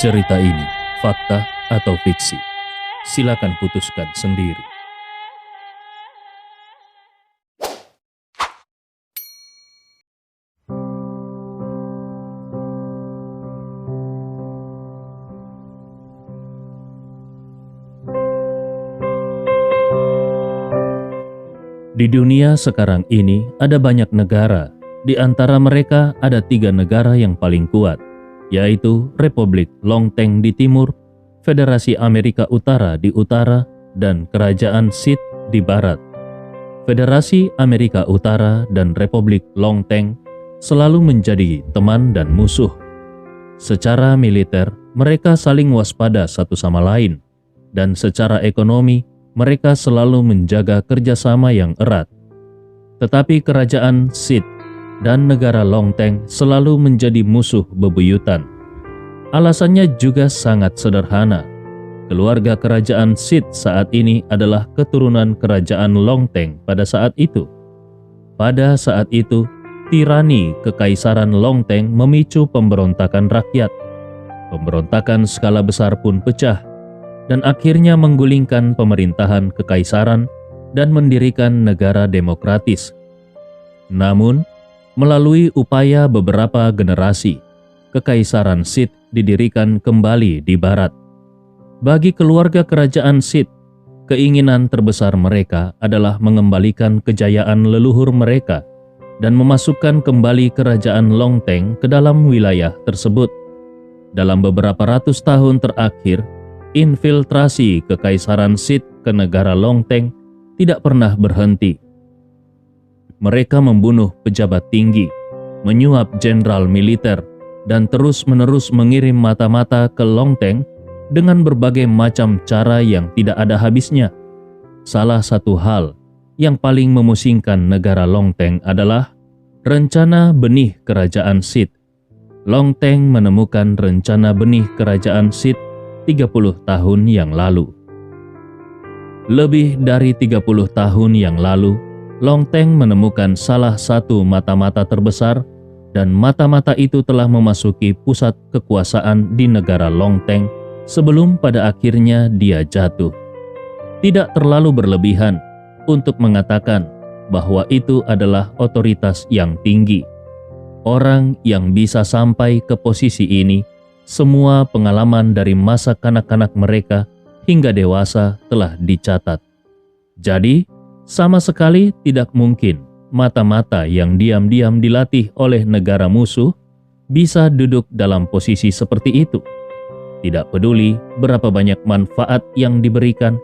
Cerita ini fakta atau fiksi? Silakan putuskan sendiri. Di dunia sekarang ini ada banyak negara. Di antara mereka ada 3 negara yang paling kuat, yaitu Republik Longteng di timur, Federasi Amerika Utara di utara, dan Kerajaan Sith di barat. Federasi Amerika Utara dan Republik Longteng selalu menjadi teman dan musuh. Secara militer, mereka saling waspada satu sama lain, dan secara ekonomi, mereka selalu menjaga kerjasama yang erat. Tetapi Kerajaan Sith dan negara Longteng selalu menjadi musuh bebuyutan. Alasannya juga sangat sederhana. Keluarga Kerajaan Sith saat ini adalah keturunan Kerajaan Longteng pada saat itu. Pada saat itu, tirani Kekaisaran Longteng memicu pemberontakan rakyat. Pemberontakan skala besar pun pecah, dan akhirnya menggulingkan pemerintahan kekaisaran dan mendirikan negara demokratis. Namun, melalui upaya beberapa generasi, Kekaisaran Sith didirikan kembali di barat. Bagi keluarga Kerajaan Sith, keinginan terbesar mereka adalah mengembalikan kejayaan leluhur mereka dan memasukkan kembali Kerajaan Longteng ke dalam wilayah tersebut. Dalam beberapa ratus tahun terakhir, infiltrasi Kekaisaran Sith ke negara Longteng tidak pernah berhenti. Mereka membunuh pejabat tinggi, menyuap jenderal militer, dan terus-menerus mengirim mata-mata ke Longteng dengan berbagai macam cara yang tidak ada habisnya. Salah satu hal yang paling memusingkan negara Longteng adalah rencana benih Kerajaan Sith. Longteng menemukan rencana benih Kerajaan Sith 30 tahun yang lalu. Lebih dari 30 tahun yang lalu, Longteng menemukan salah satu mata-mata terbesar, dan mata-mata itu telah memasuki pusat kekuasaan di negara Longteng sebelum pada akhirnya dia jatuh. Tidak terlalu berlebihan untuk mengatakan bahwa itu adalah otoritas yang tinggi. Orang yang bisa sampai ke posisi ini, semua pengalaman dari masa kanak-kanak mereka hingga dewasa telah dicatat. Jadi, sama sekali tidak mungkin mata-mata yang diam-diam dilatih oleh negara musuh bisa duduk dalam posisi seperti itu. Tidak peduli berapa banyak manfaat yang diberikan,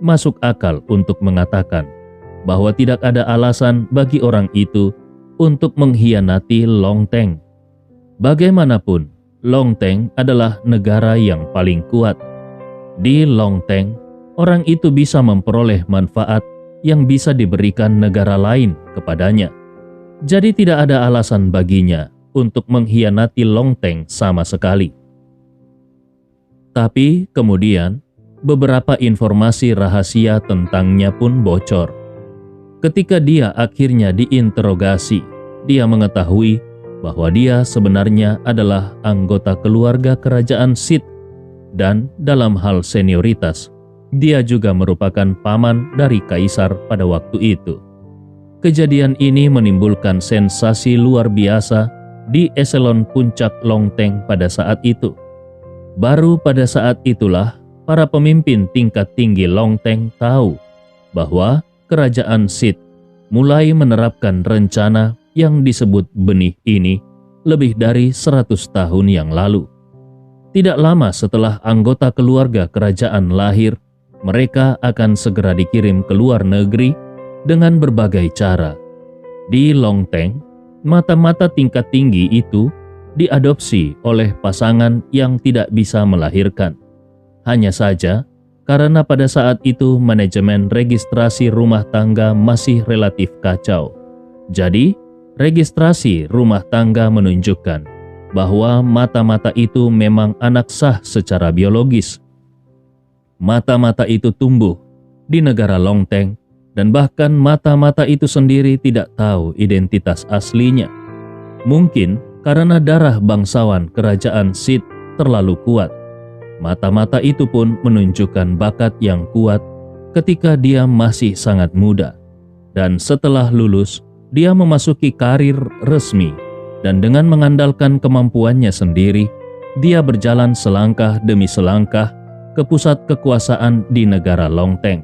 masuk akal untuk mengatakan bahwa tidak ada alasan bagi orang itu untuk mengkhianati Longteng. Bagaimanapun, Longteng adalah negara yang paling kuat. Di Longteng, orang itu bisa memperoleh manfaat yang bisa diberikan negara lain kepadanya. Jadi tidak ada alasan baginya untuk mengkhianati Longteng sama sekali. Tapi kemudian, beberapa informasi rahasia tentangnya pun bocor. Ketika dia akhirnya diinterogasi, dia mengetahui bahwa dia sebenarnya adalah anggota keluarga Kerajaan Sith, dan dalam hal senioritas, dia juga merupakan paman dari kaisar pada waktu itu. Kejadian ini menimbulkan sensasi luar biasa di eselon puncak Longteng pada saat itu. Baru pada saat itulah para pemimpin tingkat tinggi Longteng tahu bahwa Kerajaan Sith mulai menerapkan rencana yang disebut benih ini lebih dari 100 tahun yang lalu. Tidak lama setelah anggota keluarga kerajaan lahir, mereka akan segera dikirim ke luar negeri dengan berbagai cara. Di Longteng, mata-mata tingkat tinggi itu diadopsi oleh pasangan yang tidak bisa melahirkan. Hanya saja, karena pada saat itu manajemen registrasi rumah tangga masih relatif kacau. Jadi, registrasi rumah tangga menunjukkan bahwa mata-mata itu memang anak sah secara biologis. Mata-mata itu tumbuh di negara Longteng, dan bahkan mata-mata itu sendiri tidak tahu identitas aslinya. Mungkin karena darah bangsawan Kerajaan Sith terlalu kuat, Mata-mata itu pun menunjukkan bakat yang kuat ketika dia masih sangat muda. Dan setelah lulus, dia memasuki karir resmi. Dan dengan mengandalkan kemampuannya sendiri, dia berjalan selangkah demi selangkah ke pusat kekuasaan di negara Longteng.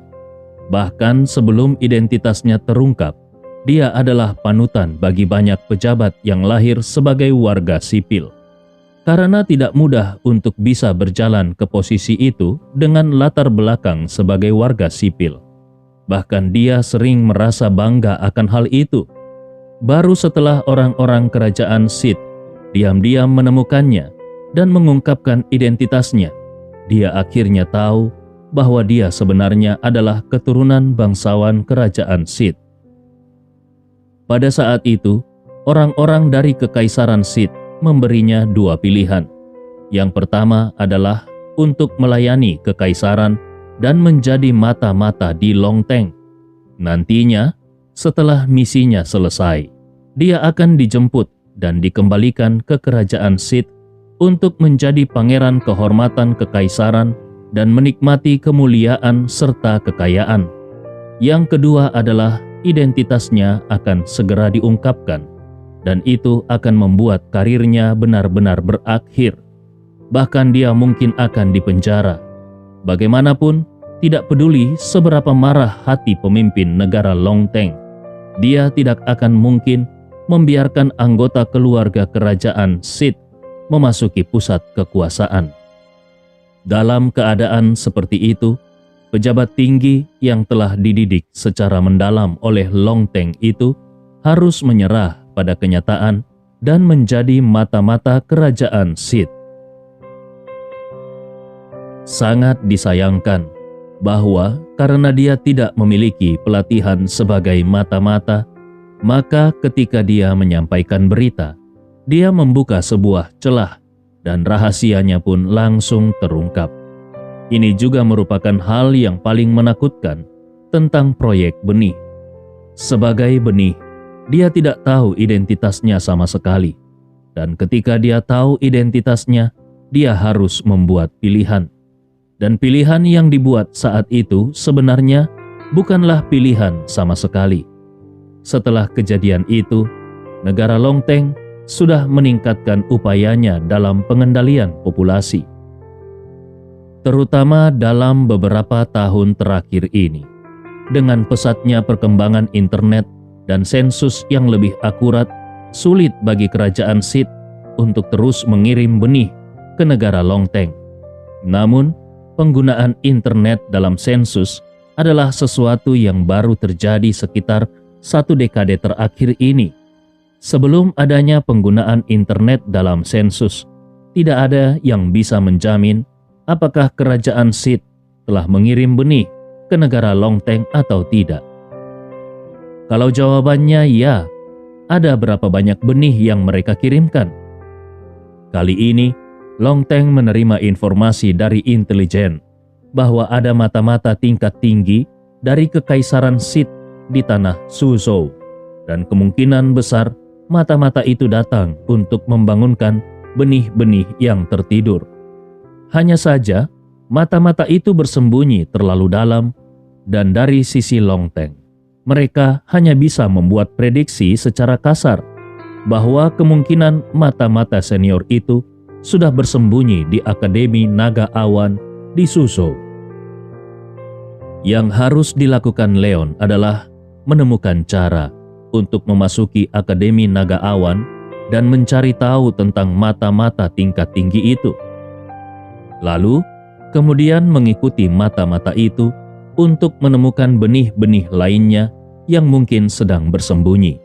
Bahkan sebelum identitasnya terungkap, dia adalah panutan bagi banyak pejabat yang lahir sebagai warga sipil. Karena tidak mudah untuk bisa berjalan ke posisi itu dengan latar belakang sebagai warga sipil. Bahkan dia sering merasa bangga akan hal itu. Baru setelah orang-orang kerajaan Sith diam-diam menemukannya dan mengungkapkan identitasnya, dia akhirnya tahu bahwa dia sebenarnya adalah keturunan bangsawan kerajaan Sith. Pada saat itu, orang-orang dari kekaisaran Sith memberinya dua pilihan. Yang pertama adalah untuk melayani kekaisaran dan menjadi mata-mata di Longteng. Nantinya, setelah misinya selesai, dia akan dijemput dan dikembalikan ke kerajaan Sith untuk menjadi pangeran kehormatan kekaisaran dan menikmati kemuliaan serta kekayaan. Yang kedua adalah identitasnya akan segera diungkapkan, dan itu akan membuat karirnya benar-benar berakhir. Bahkan dia mungkin akan dipenjara. Bagaimanapun, tidak peduli seberapa marah hati pemimpin negara Longteng, dia tidak akan mungkin membiarkan anggota keluarga kerajaan Sith memasuki pusat kekuasaan. Dalam keadaan seperti itu, pejabat tinggi yang telah dididik secara mendalam oleh Longteng itu harus menyerah pada kenyataan dan menjadi mata-mata kerajaan Sith. Sangat disayangkan bahwa karena dia tidak memiliki pelatihan sebagai mata-mata, maka ketika dia menyampaikan berita, dia membuka sebuah celah dan rahasianya pun langsung terungkap. Ini juga merupakan hal yang paling menakutkan tentang proyek benih. Sebagai benih, dia tidak tahu identitasnya sama sekali. Dan ketika dia tahu identitasnya, dia harus membuat pilihan. Dan pilihan yang dibuat saat itu sebenarnya bukanlah pilihan sama sekali. Setelah kejadian itu, negara Longteng sudah meningkatkan upayanya dalam pengendalian populasi. Terutama dalam beberapa tahun terakhir ini, dengan pesatnya perkembangan internet dan sensus yang lebih akurat, sulit bagi kerajaan Sith untuk terus mengirim benih ke negara Longteng. Namun, penggunaan internet dalam sensus adalah sesuatu yang baru terjadi sekitar 1 dekade terakhir ini. Sebelum adanya penggunaan internet dalam sensus, tidak ada yang bisa menjamin apakah kerajaan Sith telah mengirim benih ke negara Longteng atau tidak. Kalau jawabannya ya, ada berapa banyak benih yang mereka kirimkan? Kali ini, Longteng menerima informasi dari intelijen bahwa ada mata-mata tingkat tinggi dari kekaisaran Sith di tanah Suzhou, dan kemungkinan besar mata-mata itu datang untuk membangunkan benih-benih yang tertidur. Hanya saja, mata-mata itu bersembunyi terlalu dalam, dan dari sisi Longteng, mereka hanya bisa membuat prediksi secara kasar bahwa kemungkinan mata-mata senior itu sudah bersembunyi di Akademi Naga Awan di Suzhou. Yang harus dilakukan Leon adalah menemukan cara untuk memasuki Akademi Naga Awan dan mencari tahu tentang mata-mata tingkat tinggi itu. Lalu, kemudian mengikuti mata-mata itu untuk menemukan benih-benih lainnya yang mungkin sedang bersembunyi.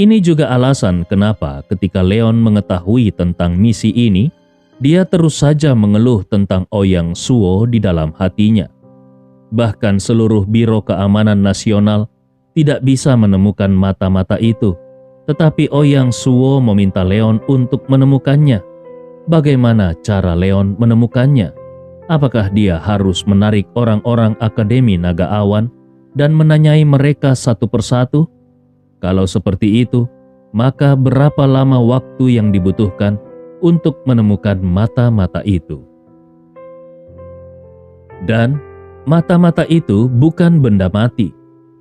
Ini juga alasan kenapa ketika Leon mengetahui tentang misi ini, dia terus saja mengeluh tentang Ouyang Suo di dalam hatinya. Bahkan seluruh Biro Keamanan Nasional tidak bisa menemukan mata-mata itu, tetapi Ouyang Suo meminta Leon untuk menemukannya. Bagaimana cara Leon menemukannya? Apakah dia harus menarik orang-orang Akademi Naga Awan dan menanyai mereka satu persatu? Kalau seperti itu, maka berapa lama waktu yang dibutuhkan untuk menemukan mata-mata itu? Dan mata-mata itu bukan benda mati.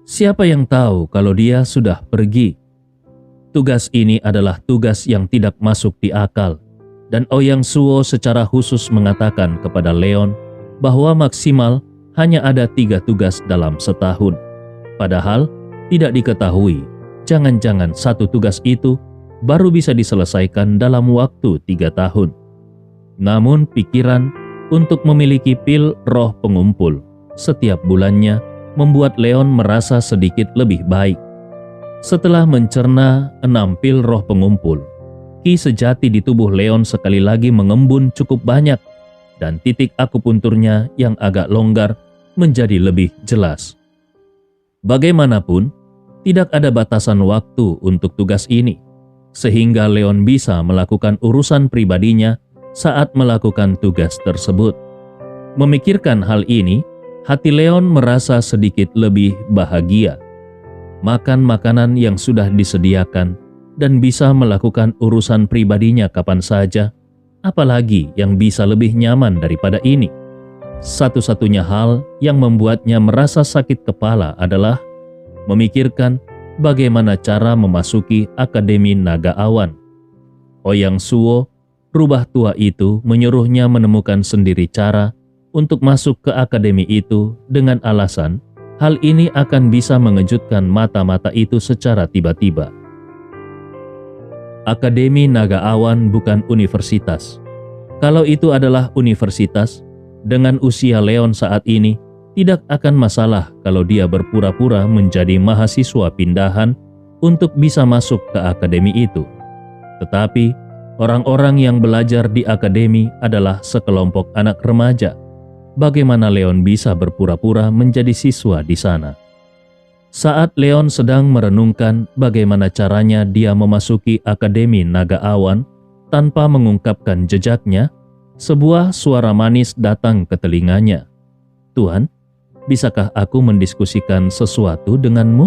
Siapa yang tahu kalau dia sudah pergi? Tugas ini adalah tugas yang tidak masuk di akal. Dan Ouyang Suo secara khusus mengatakan kepada Leon bahwa maksimal hanya ada 3 tugas dalam setahun. Padahal tidak diketahui, jangan-jangan satu tugas itu baru bisa diselesaikan dalam waktu 3 tahun. Namun pikiran untuk memiliki pil roh pengumpul setiap bulannya membuat Leon merasa sedikit lebih baik. Setelah mencerna 6 pil roh pengumpul, ki sejati di tubuh Leon sekali lagi mengembun cukup banyak dan titik akupunturnya yang agak longgar menjadi lebih jelas. Bagaimanapun, tidak ada batasan waktu untuk tugas ini, sehingga Leon bisa melakukan urusan pribadinya saat melakukan tugas tersebut. Memikirkan hal ini, hati Leon merasa sedikit lebih bahagia. Makan makanan yang sudah disediakan dan bisa melakukan urusan pribadinya kapan saja, apalagi yang bisa lebih nyaman daripada ini. Satu-satunya hal yang membuatnya merasa sakit kepala adalah memikirkan bagaimana cara memasuki Akademi Naga Awan. Ouyang Suo, rubah tua itu, menyuruhnya menemukan sendiri cara untuk masuk ke akademi itu dengan alasan hal ini akan bisa mengejutkan mata-mata itu secara tiba-tiba. Akademi Naga Awan bukan universitas. Kalau itu adalah universitas, dengan usia Leon saat ini, tidak akan masalah kalau dia berpura-pura menjadi mahasiswa pindahan untuk bisa masuk ke akademi itu. Tetapi, orang-orang yang belajar di akademi adalah sekelompok anak remaja. Bagaimana Leon bisa berpura-pura menjadi siswa di sana? Saat Leon sedang merenungkan bagaimana caranya dia memasuki Akademi Naga Awan tanpa mengungkapkan jejaknya, sebuah suara manis datang ke telinganya. "Tuan, bisakah aku mendiskusikan sesuatu denganmu?"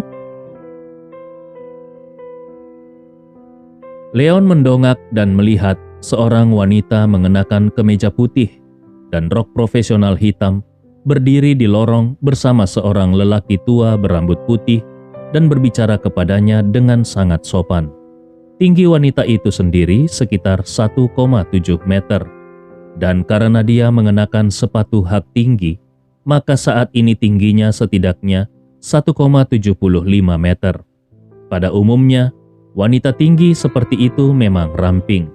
Leon mendongak dan melihat seorang wanita mengenakan kemeja putih dan rok profesional hitam berdiri di lorong bersama seorang lelaki tua berambut putih dan berbicara kepadanya dengan sangat sopan. Tinggi wanita itu sendiri sekitar 1,7 meter, dan karena dia mengenakan sepatu hak tinggi, maka saat ini tingginya setidaknya 1,75 meter. Pada umumnya, wanita tinggi seperti itu memang ramping.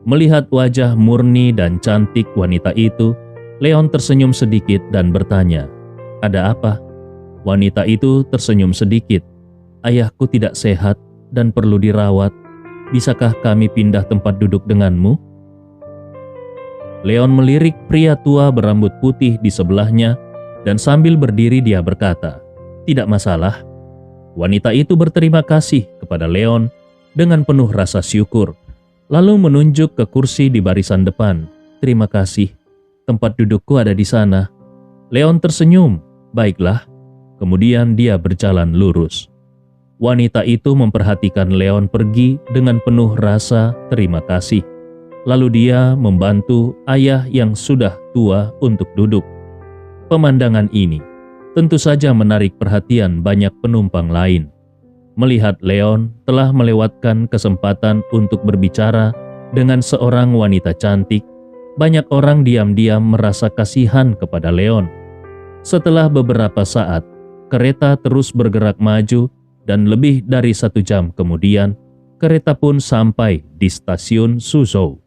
Melihat wajah murni dan cantik wanita itu, Leon tersenyum sedikit dan bertanya, "Ada apa?" Wanita itu tersenyum sedikit. "Ayahku tidak sehat dan perlu dirawat. Bisakah kami pindah tempat duduk denganmu?" Leon melirik pria tua berambut putih di sebelahnya dan sambil berdiri dia berkata, "Tidak masalah." Wanita itu berterima kasih kepada Leon dengan penuh rasa syukur, lalu menunjuk ke kursi di barisan depan. "Terima kasih, tempat dudukku ada di sana." Leon tersenyum. "Baiklah." Kemudian dia berjalan lurus. Wanita itu memperhatikan Leon pergi dengan penuh rasa terima kasih. Lalu dia membantu ayah yang sudah tua untuk duduk. Pemandangan ini tentu saja menarik perhatian banyak penumpang lain. Melihat Leon telah melewatkan kesempatan untuk berbicara dengan seorang wanita cantik, banyak orang diam-diam merasa kasihan kepada Leon. Setelah beberapa saat, kereta terus bergerak maju dan lebih dari 1 jam kemudian, kereta pun sampai di stasiun Suzhou.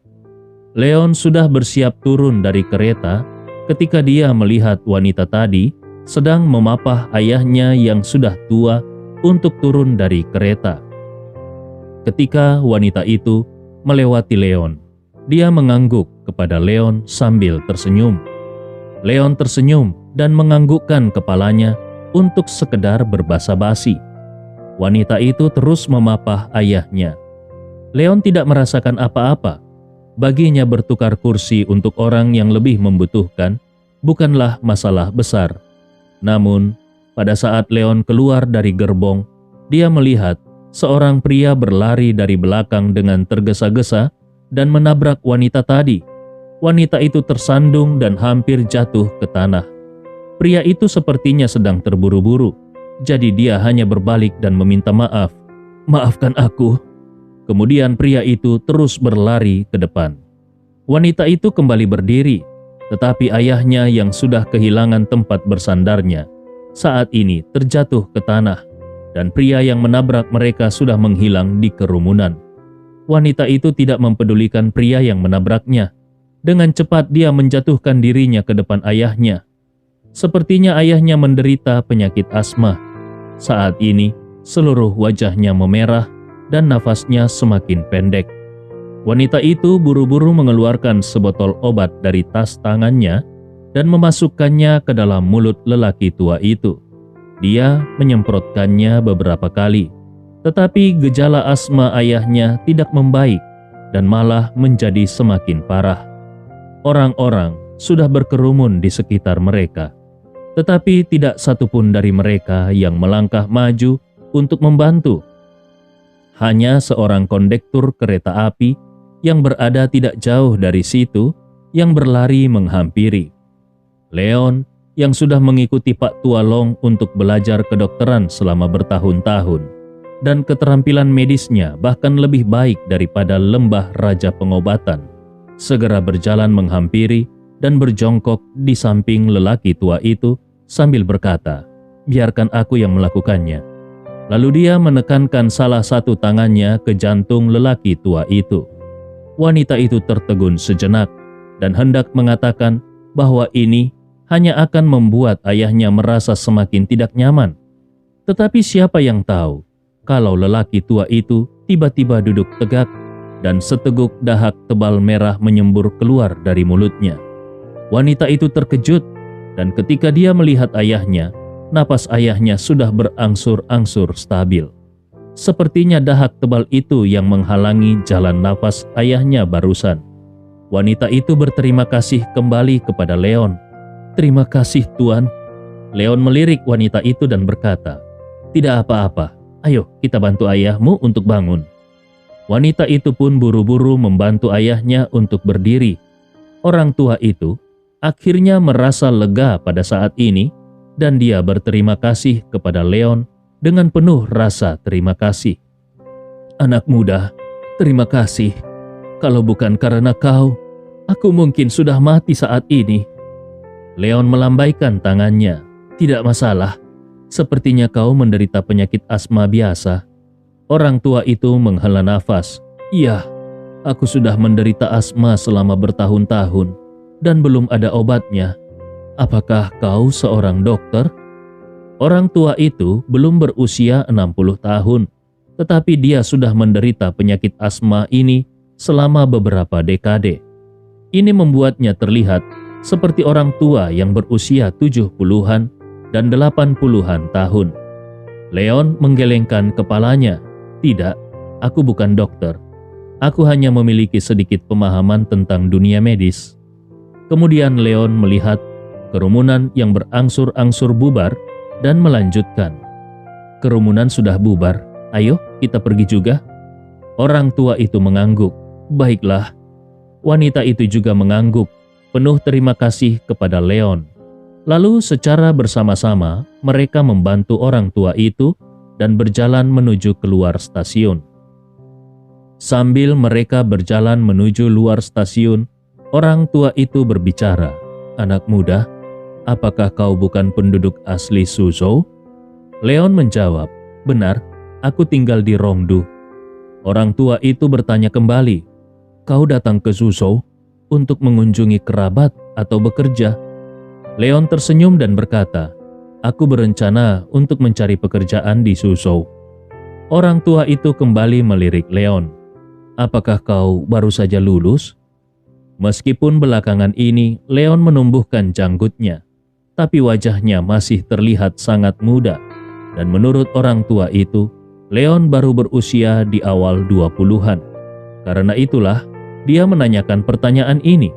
Leon sudah bersiap turun dari kereta ketika dia melihat wanita tadi sedang memapah ayahnya yang sudah tua untuk turun dari kereta. Ketika wanita itu melewati Leon, dia mengangguk kepada Leon sambil tersenyum. Leon tersenyum dan menganggukkan kepalanya untuk sekedar berbasa-basi. Wanita itu terus memapah ayahnya. Leon tidak merasakan apa-apa. Baginya bertukar kursi untuk orang yang lebih membutuhkan bukanlah masalah besar. Namun, pada saat Leon keluar dari gerbong, dia melihat seorang pria berlari dari belakang dengan tergesa-gesa dan menabrak wanita tadi. Wanita itu tersandung dan hampir jatuh ke tanah. Pria itu sepertinya sedang terburu-buru, jadi dia hanya berbalik dan meminta maaf. "Maafkan aku." Kemudian pria itu terus berlari ke depan. Wanita itu kembali berdiri, tetapi ayahnya yang sudah kehilangan tempat bersandarnya saat ini terjatuh ke tanah, dan pria yang menabrak mereka sudah menghilang di kerumunan. Wanita itu tidak mempedulikan pria yang menabraknya. Dengan cepat dia menjatuhkan dirinya ke depan ayahnya. Sepertinya ayahnya menderita penyakit asma. Saat ini seluruh wajahnya memerah dan nafasnya semakin pendek. Wanita itu buru-buru mengeluarkan sebotol obat dari tas tangannya dan memasukkannya ke dalam mulut lelaki tua itu. Dia menyemprotkannya beberapa kali, tetapi gejala asma ayahnya tidak membaik dan malah menjadi semakin parah. Orang-orang sudah berkerumun di sekitar mereka, tetapi tidak satupun dari mereka yang melangkah maju untuk membantu. Hanya seorang kondektur kereta api yang berada tidak jauh dari situ yang berlari menghampiri. Leon yang sudah mengikuti Pak Tua Long untuk belajar kedokteran selama bertahun-tahun dan keterampilan medisnya bahkan lebih baik daripada lembah raja pengobatan, segera berjalan menghampiri dan berjongkok di samping lelaki tua itu sambil berkata, "Biarkan aku yang melakukannya." Lalu dia menekankan salah satu tangannya ke jantung lelaki tua itu. Wanita itu tertegun sejenak dan hendak mengatakan bahwa ini hanya akan membuat ayahnya merasa semakin tidak nyaman. Tetapi siapa yang tahu kalau lelaki tua itu tiba-tiba duduk tegak dan seteguk dahak tebal merah menyembur keluar dari mulutnya. Wanita itu terkejut dan ketika dia melihat ayahnya, napas ayahnya sudah berangsur-angsur stabil. Sepertinya dahak tebal itu yang menghalangi jalan nafas ayahnya barusan. Wanita itu berterima kasih kembali kepada Leon. "Terima kasih Tuan." Leon melirik wanita itu dan berkata, "Tidak apa-apa, ayo kita bantu ayahmu untuk bangun." Wanita itu pun buru-buru membantu ayahnya untuk berdiri. Orang tua itu akhirnya merasa lega pada saat ini dan dia berterima kasih kepada Leon dengan penuh rasa terima kasih. "Anak muda, terima kasih. Kalau bukan karena kau, aku mungkin sudah mati saat ini." Leon melambaikan tangannya. "Tidak masalah, sepertinya kau menderita penyakit asma biasa." Orang tua itu menghela nafas. "Iya, aku sudah menderita asma selama bertahun-tahun dan belum ada obatnya. Apakah kau seorang dokter?" Orang tua itu belum berusia 60 tahun, tetapi dia sudah menderita penyakit asma ini selama beberapa dekade. Ini membuatnya terlihat seperti orang tua yang berusia 70-an dan 80-an tahun. Leon menggelengkan kepalanya. "Tidak, aku bukan dokter. Aku hanya memiliki sedikit pemahaman tentang dunia medis." Kemudian Leon melihat kerumunan yang berangsur-angsur bubar dan melanjutkan, "Kerumunan sudah bubar, ayo kita pergi juga." Orang tua itu mengangguk. "Baiklah." Wanita itu juga mengangguk, penuh terima kasih kepada Leon. Lalu secara bersama-sama mereka membantu orang tua itu dan berjalan menuju keluar stasiun. Sambil mereka berjalan menuju luar stasiun, orang tua itu berbicara, "Anak muda, apakah kau bukan penduduk asli Suzhou?" Leon menjawab, "Benar, aku tinggal di Rongdu." Orang tua itu bertanya kembali, "Kau datang ke Suzhou untuk mengunjungi kerabat atau bekerja?" Leon tersenyum dan berkata, "Aku berencana untuk mencari pekerjaan di Suzhou." Orang tua itu kembali melirik Leon, "Apakah kau baru saja lulus?" Meskipun belakangan ini Leon menumbuhkan janggutnya, tapi wajahnya masih terlihat sangat muda, dan menurut orang tua itu, Leon baru berusia di awal 20-an. Karena itulah, dia menanyakan pertanyaan ini.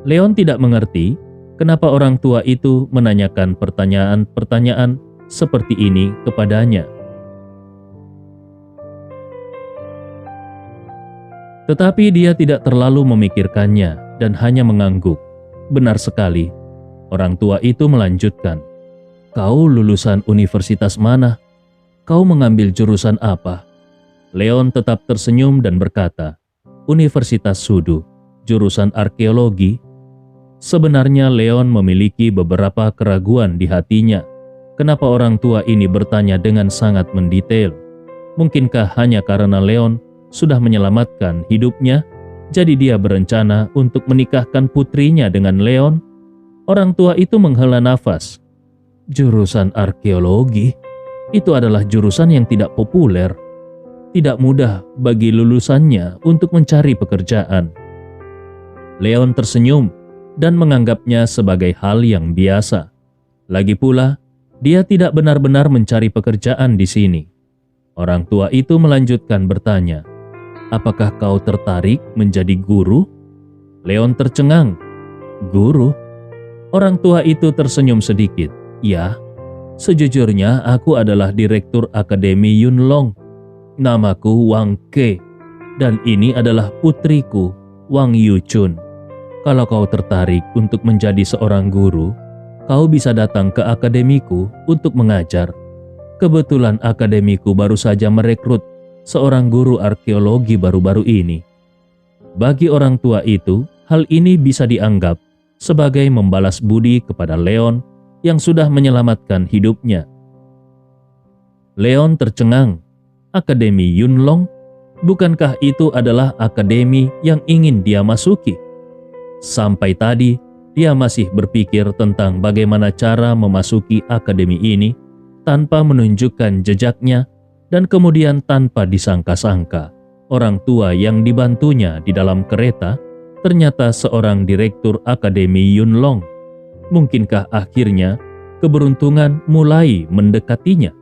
Leon tidak mengerti kenapa orang tua itu menanyakan pertanyaan-pertanyaan seperti ini kepadanya. Tetapi dia tidak terlalu memikirkannya dan hanya mengangguk. "Benar sekali." Orang tua itu melanjutkan, "Kau lulusan universitas mana? Kau mengambil jurusan apa?" Leon tetap tersenyum dan berkata, "Universitas Sudu, jurusan arkeologi." Sebenarnya Leon memiliki beberapa keraguan di hatinya. Kenapa orang tua ini bertanya dengan sangat mendetail? Mungkinkah hanya karena Leon sudah menyelamatkan hidupnya, jadi dia berencana untuk menikahkan putrinya dengan Leon? Orang tua itu menghela nafas. Jurusan arkeologi? Itu adalah jurusan yang tidak populer. Tidak mudah bagi lulusannya untuk mencari pekerjaan. Leon tersenyum dan menganggapnya sebagai hal yang biasa. Lagi pula, dia tidak benar-benar mencari pekerjaan di sini. Orang tua itu melanjutkan bertanya, "Apakah kau tertarik menjadi guru?" Leon tercengang. "Guru?" Orang tua itu tersenyum sedikit. "Ya, sejujurnya aku adalah direktur Akademi Yunlong. Namaku Wang Ke, dan ini adalah putriku, Wang Yuchun. Kalau kau tertarik untuk menjadi seorang guru, kau bisa datang ke akademiku untuk mengajar. Kebetulan akademiku baru saja merekrut seorang guru arkeologi baru-baru ini." Bagi orang tua itu, hal ini bisa dianggap sebagai membalas budi kepada Leon yang sudah menyelamatkan hidupnya. Leon tercengang. Akademi Yunlong? Bukankah itu adalah akademi yang ingin dia masuki? Sampai tadi, dia masih berpikir tentang bagaimana cara memasuki akademi ini tanpa menunjukkan jejaknya, dan kemudian tanpa disangka-sangka, orang tua yang dibantunya di dalam kereta ternyata seorang direktur Akademi Yunlong. Mungkinkah akhirnya keberuntungan mulai mendekatinya?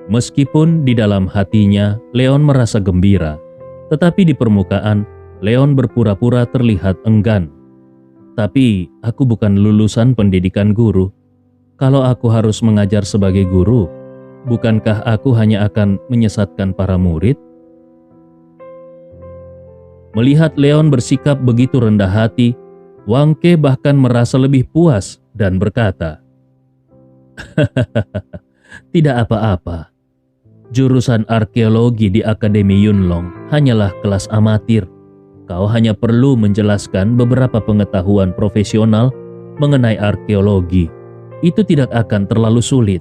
Meskipun di dalam hatinya Leon merasa gembira, tetapi di permukaan Leon berpura-pura terlihat enggan. "Tapi aku bukan lulusan pendidikan guru. Kalau aku harus mengajar sebagai guru, bukankah aku hanya akan menyesatkan para murid?" Melihat Leon bersikap begitu rendah hati, Wang Ke bahkan merasa lebih puas dan berkata, "Tidak apa-apa. Jurusan arkeologi di Akademi Yunlong hanyalah kelas amatir. Kau hanya perlu menjelaskan beberapa pengetahuan profesional mengenai arkeologi. Itu tidak akan terlalu sulit."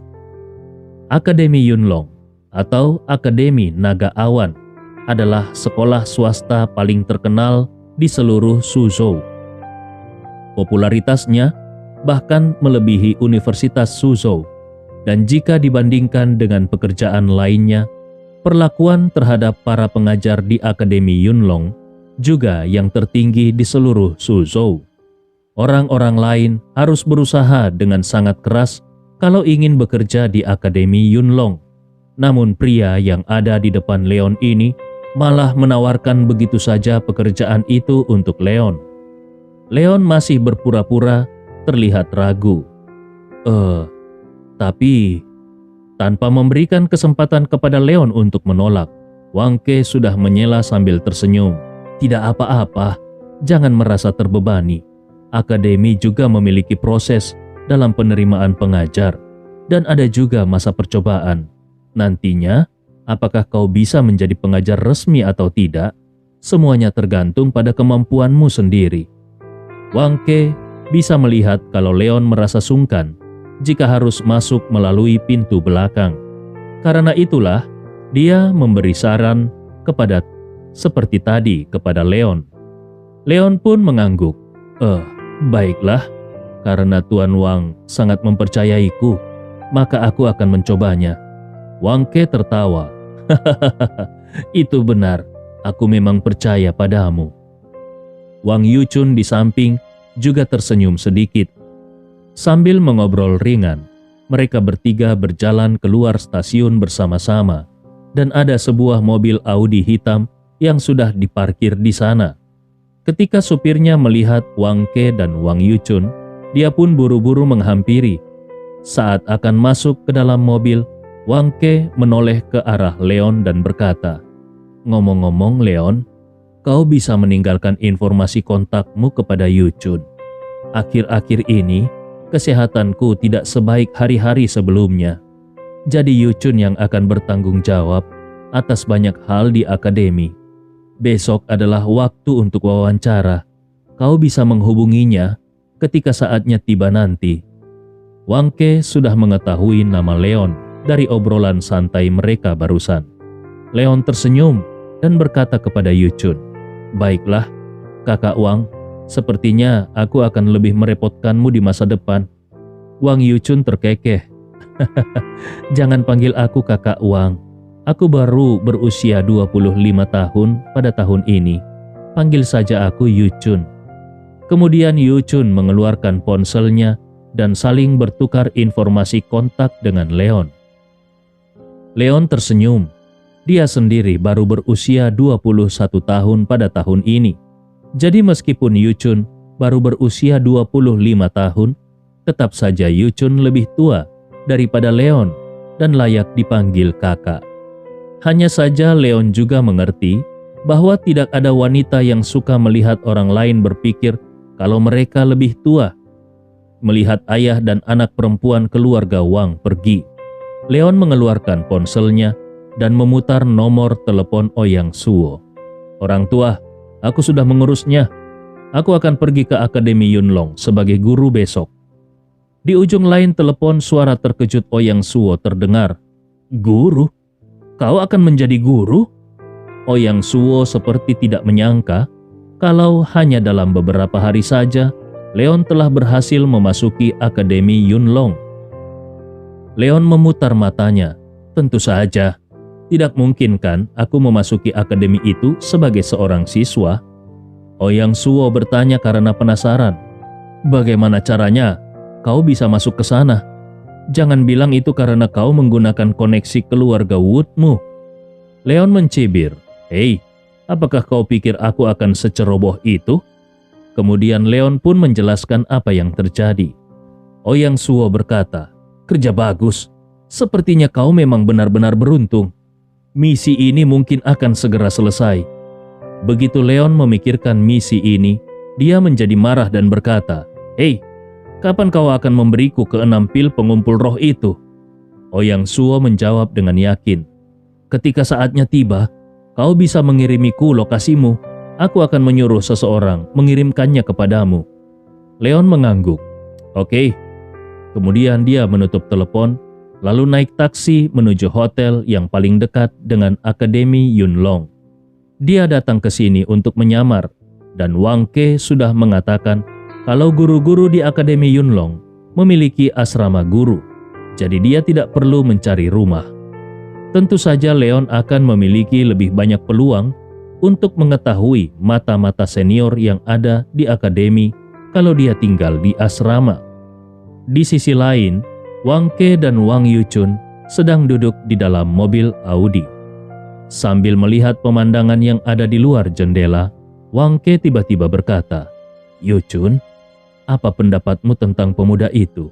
Akademi Yunlong atau Akademi Naga Awan adalah sekolah swasta paling terkenal di seluruh Suzhou. Popularitasnya bahkan melebihi Universitas Suzhou. Dan jika dibandingkan dengan pekerjaan lainnya, perlakuan terhadap para pengajar di Akademi Yunlong juga yang tertinggi di seluruh Suzhou. Orang-orang lain harus berusaha dengan sangat keras kalau ingin bekerja di Akademi Yunlong. Namun pria yang ada di depan Leon ini malah menawarkan begitu saja pekerjaan itu untuk Leon. Leon masih berpura-pura terlihat ragu. Tapi tanpa memberikan kesempatan kepada Leon untuk menolak, Wang Ke sudah menyela sambil tersenyum. "Tidak apa-apa, jangan merasa terbebani. Akademi juga memiliki proses dalam penerimaan pengajar, dan ada juga masa percobaan. Nantinya, apakah kau bisa menjadi pengajar resmi atau tidak, semuanya tergantung pada kemampuanmu sendiri." Wang Ke bisa melihat kalau Leon merasa sungkan jika harus masuk melalui pintu belakang. Karena itulah, dia memberi saran seperti tadi kepada Leon. Leon pun mengangguk. Baiklah, karena Tuan Wang sangat mempercayaiku, maka aku akan mencobanya." Wang Ke tertawa. "Itu benar, aku memang percaya padamu." Wang Yuchun di samping juga tersenyum sedikit. Sambil mengobrol ringan, mereka bertiga berjalan keluar stasiun bersama-sama, dan ada sebuah mobil Audi hitam yang sudah diparkir di sana. Ketika supirnya melihat Wang Ke dan Wang Yuchun, dia pun buru-buru menghampiri. Saat akan masuk ke dalam mobil, Wang Ke menoleh ke arah Leon dan berkata, "Ngomong-ngomong Leon, kau bisa meninggalkan informasi kontakmu kepada Yuchun. Akhir-akhir ini, kesehatanku tidak sebaik hari-hari sebelumnya. Jadi Yuchun yang akan bertanggung jawab atas banyak hal di akademi. Besok adalah waktu untuk wawancara. Kau bisa menghubunginya ketika saatnya tiba nanti." Wang Ke sudah mengetahui nama Leon dari obrolan santai mereka barusan. Leon tersenyum dan berkata kepada Yuchun, "Baiklah, Kakak Wang, sepertinya aku akan lebih merepotkanmu di masa depan." Wang Yuchun terkekeh. "Jangan panggil aku Kakak Wang. Aku baru berusia 25 tahun pada tahun ini. Panggil saja aku Yuchun." Kemudian Yuchun mengeluarkan ponselnya dan saling bertukar informasi kontak dengan Leon. Leon tersenyum. Dia sendiri baru berusia 21 tahun pada tahun ini. Jadi meskipun Yuchun baru berusia 25 tahun, tetap saja Yuchun lebih tua daripada Leon dan layak dipanggil kakak. Hanya saja Leon juga mengerti bahwa tidak ada wanita yang suka melihat orang lain berpikir kalau mereka lebih tua. Melihat ayah dan anak perempuan keluarga Wang pergi, Leon mengeluarkan ponselnya dan memutar nomor telepon Ouyang Suo. "Orang tua, aku sudah mengurusnya. Aku akan pergi ke Akademi Yunlong sebagai guru besok." Di ujung lain telepon suara terkejut Ouyang Suo terdengar. "Guru? Kau akan menjadi guru?" Ouyang Suo seperti tidak menyangka kalau hanya dalam beberapa hari saja Leon telah berhasil memasuki Akademi Yunlong. Leon memutar matanya. "Tentu saja. Tidak mungkin kan aku memasuki akademi itu sebagai seorang siswa?" Ouyang Suo bertanya karena penasaran. "Bagaimana caranya kau bisa masuk ke sana? Jangan bilang itu karena kau menggunakan koneksi keluarga Woodmu." Leon mencibir. "Hei, apakah kau pikir aku akan seceroboh itu?" Kemudian Leon pun menjelaskan apa yang terjadi. Ouyang Suo berkata, "Kerja bagus. Sepertinya kau memang benar-benar beruntung. Misi ini mungkin akan segera selesai." Begitu Leon memikirkan misi ini, dia menjadi marah dan berkata, "Hei, kapan kau akan memberiku ke-6 pil pengumpul roh itu?" Ouyang Suo menjawab dengan yakin, "Ketika saatnya tiba, kau bisa mengirimiku lokasimu. Aku akan menyuruh seseorang mengirimkannya kepadamu." Leon mengangguk. "Oke." Kemudian dia menutup telepon, lalu naik taksi menuju hotel yang paling dekat dengan Akademi Yunlong. Dia datang ke sini untuk menyamar, dan Wang Ke sudah mengatakan kalau guru-guru di Akademi Yunlong memiliki asrama guru, jadi dia tidak perlu mencari rumah. Tentu saja Leon akan memiliki lebih banyak peluang untuk mengetahui mata-mata senior yang ada di akademi kalau dia tinggal di asrama. Di sisi lain, Wang Ke dan Wang Yuchun sedang duduk di dalam mobil Audi. Sambil melihat pemandangan yang ada di luar jendela, Wang Ke tiba-tiba berkata, "Yuchun, apa pendapatmu tentang pemuda itu?"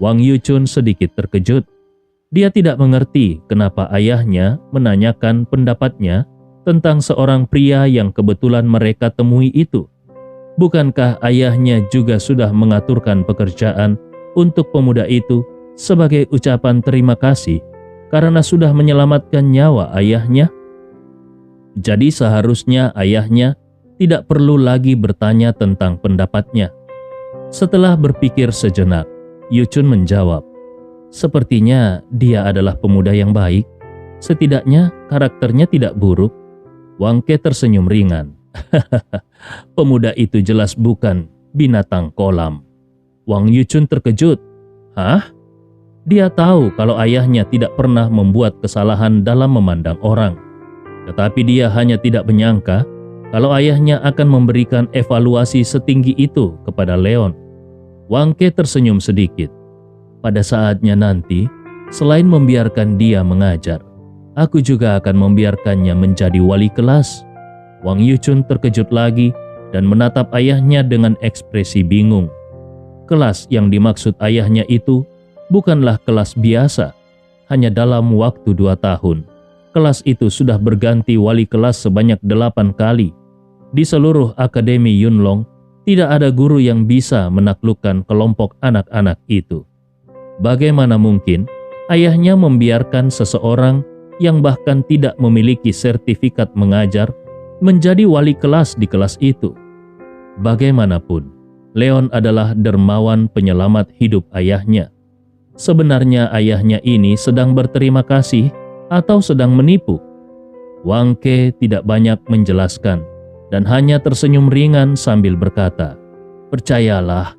Wang Yuchun sedikit terkejut. Dia tidak mengerti kenapa ayahnya menanyakan pendapatnya tentang seorang pria yang kebetulan mereka temui itu. Bukankah ayahnya juga sudah mengaturkan pekerjaan untuk pemuda itu sebagai ucapan terima kasih karena sudah menyelamatkan nyawa ayahnya? Jadi seharusnya ayahnya tidak perlu lagi bertanya tentang pendapatnya. Setelah berpikir sejenak, Yuchun menjawab, "Sepertinya dia adalah pemuda yang baik. Setidaknya karakternya tidak buruk." Wang Ke tersenyum ringan. "Pemuda itu jelas bukan binatang kolam." Wang Yuchun terkejut. "Hah?" Dia tahu kalau ayahnya tidak pernah membuat kesalahan dalam memandang orang. Tetapi dia hanya tidak menyangka kalau ayahnya akan memberikan evaluasi setinggi itu kepada Leon. Wang Ke tersenyum sedikit. "Pada saatnya nanti, selain membiarkan dia mengajar, aku juga akan membiarkannya menjadi wali kelas." Wang Yuchun terkejut lagi dan menatap ayahnya dengan ekspresi bingung. Kelas yang dimaksud ayahnya itu bukanlah kelas biasa, hanya dalam waktu 2 tahun. Kelas itu sudah berganti wali kelas sebanyak 8 kali. Di seluruh Akademi Yunlong, tidak ada guru yang bisa menaklukkan kelompok anak-anak itu. Bagaimana mungkin ayahnya membiarkan seseorang yang bahkan tidak memiliki sertifikat mengajar menjadi wali kelas di kelas itu? Bagaimanapun, Leon adalah dermawan penyelamat hidup ayahnya. Sebenarnya ayahnya ini sedang berterima kasih atau sedang menipu? Wang Ke tidak banyak menjelaskan dan hanya tersenyum ringan sambil berkata, "Percayalah,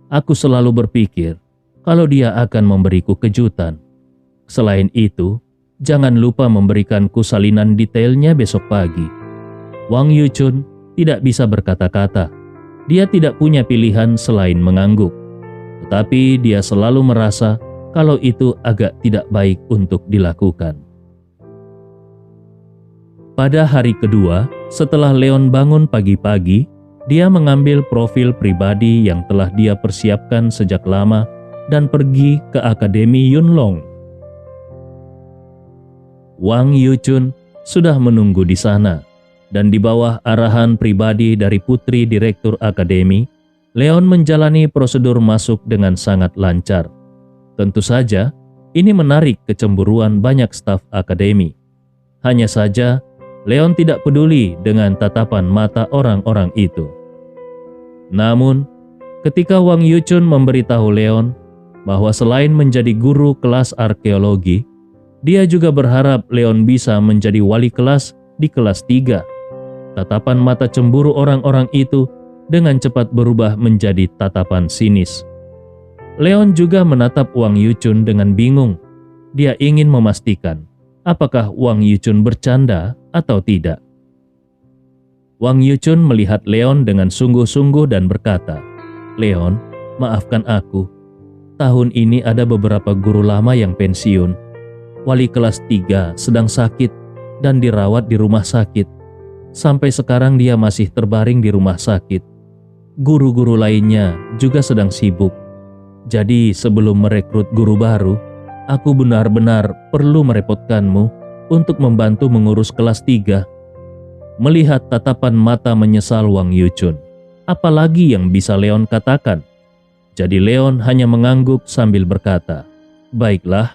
aku selalu berpikir kalau dia akan memberiku kejutan. Selain itu, jangan lupa memberikanku salinan detailnya besok pagi." Wang Yuchun tidak bisa berkata-kata. Dia tidak punya pilihan selain mengangguk. Tetapi dia selalu merasa kalau itu agak tidak baik untuk dilakukan. Pada hari kedua, setelah Leon bangun pagi-pagi, dia mengambil profil pribadi yang telah dia persiapkan sejak lama dan pergi ke Akademi Yunlong. Wang Yuchun sudah menunggu di sana, dan di bawah arahan pribadi dari putri direktur akademi, Leon menjalani prosedur masuk dengan sangat lancar. Tentu saja, ini menarik kecemburuan banyak staf akademi. Hanya saja, Leon tidak peduli dengan tatapan mata orang-orang itu. Namun, ketika Wang Yuchun memberitahu Leon bahwa selain menjadi guru kelas arkeologi, dia juga berharap Leon bisa menjadi wali kelas di kelas 3. Tatapan mata cemburu orang-orang itu dengan cepat berubah menjadi tatapan sinis. Leon juga menatap Wang Yuchun dengan bingung. Dia ingin memastikan apakah Wang Yuchun bercanda atau tidak. Wang Yuchun melihat Leon dengan sungguh-sungguh dan berkata, "Leon, maafkan aku. Tahun ini ada beberapa guru lama yang pensiun. Wali kelas 3 sedang sakit dan dirawat di rumah sakit. Sampai sekarang dia masih terbaring di rumah sakit. Guru-guru lainnya juga sedang sibuk. Jadi sebelum merekrut guru baru, aku benar-benar perlu merepotkanmu untuk membantu mengurus kelas 3. Melihat tatapan mata menyesal Wang Yuchun, apalagi yang bisa Leon katakan? Jadi Leon hanya mengangguk sambil berkata, "Baiklah."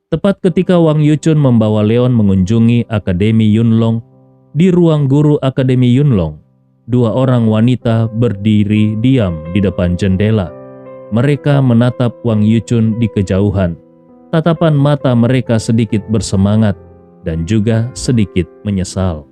Tepat ketika Wang Yuchun membawa Leon mengunjungi Akademi Yunlong, di ruang guru Akademi Yunlong, 2 orang wanita berdiri diam di depan jendela. Mereka menatap Wang Yuchun di kejauhan. Tatapan mata mereka sedikit bersemangat dan juga sedikit menyesal.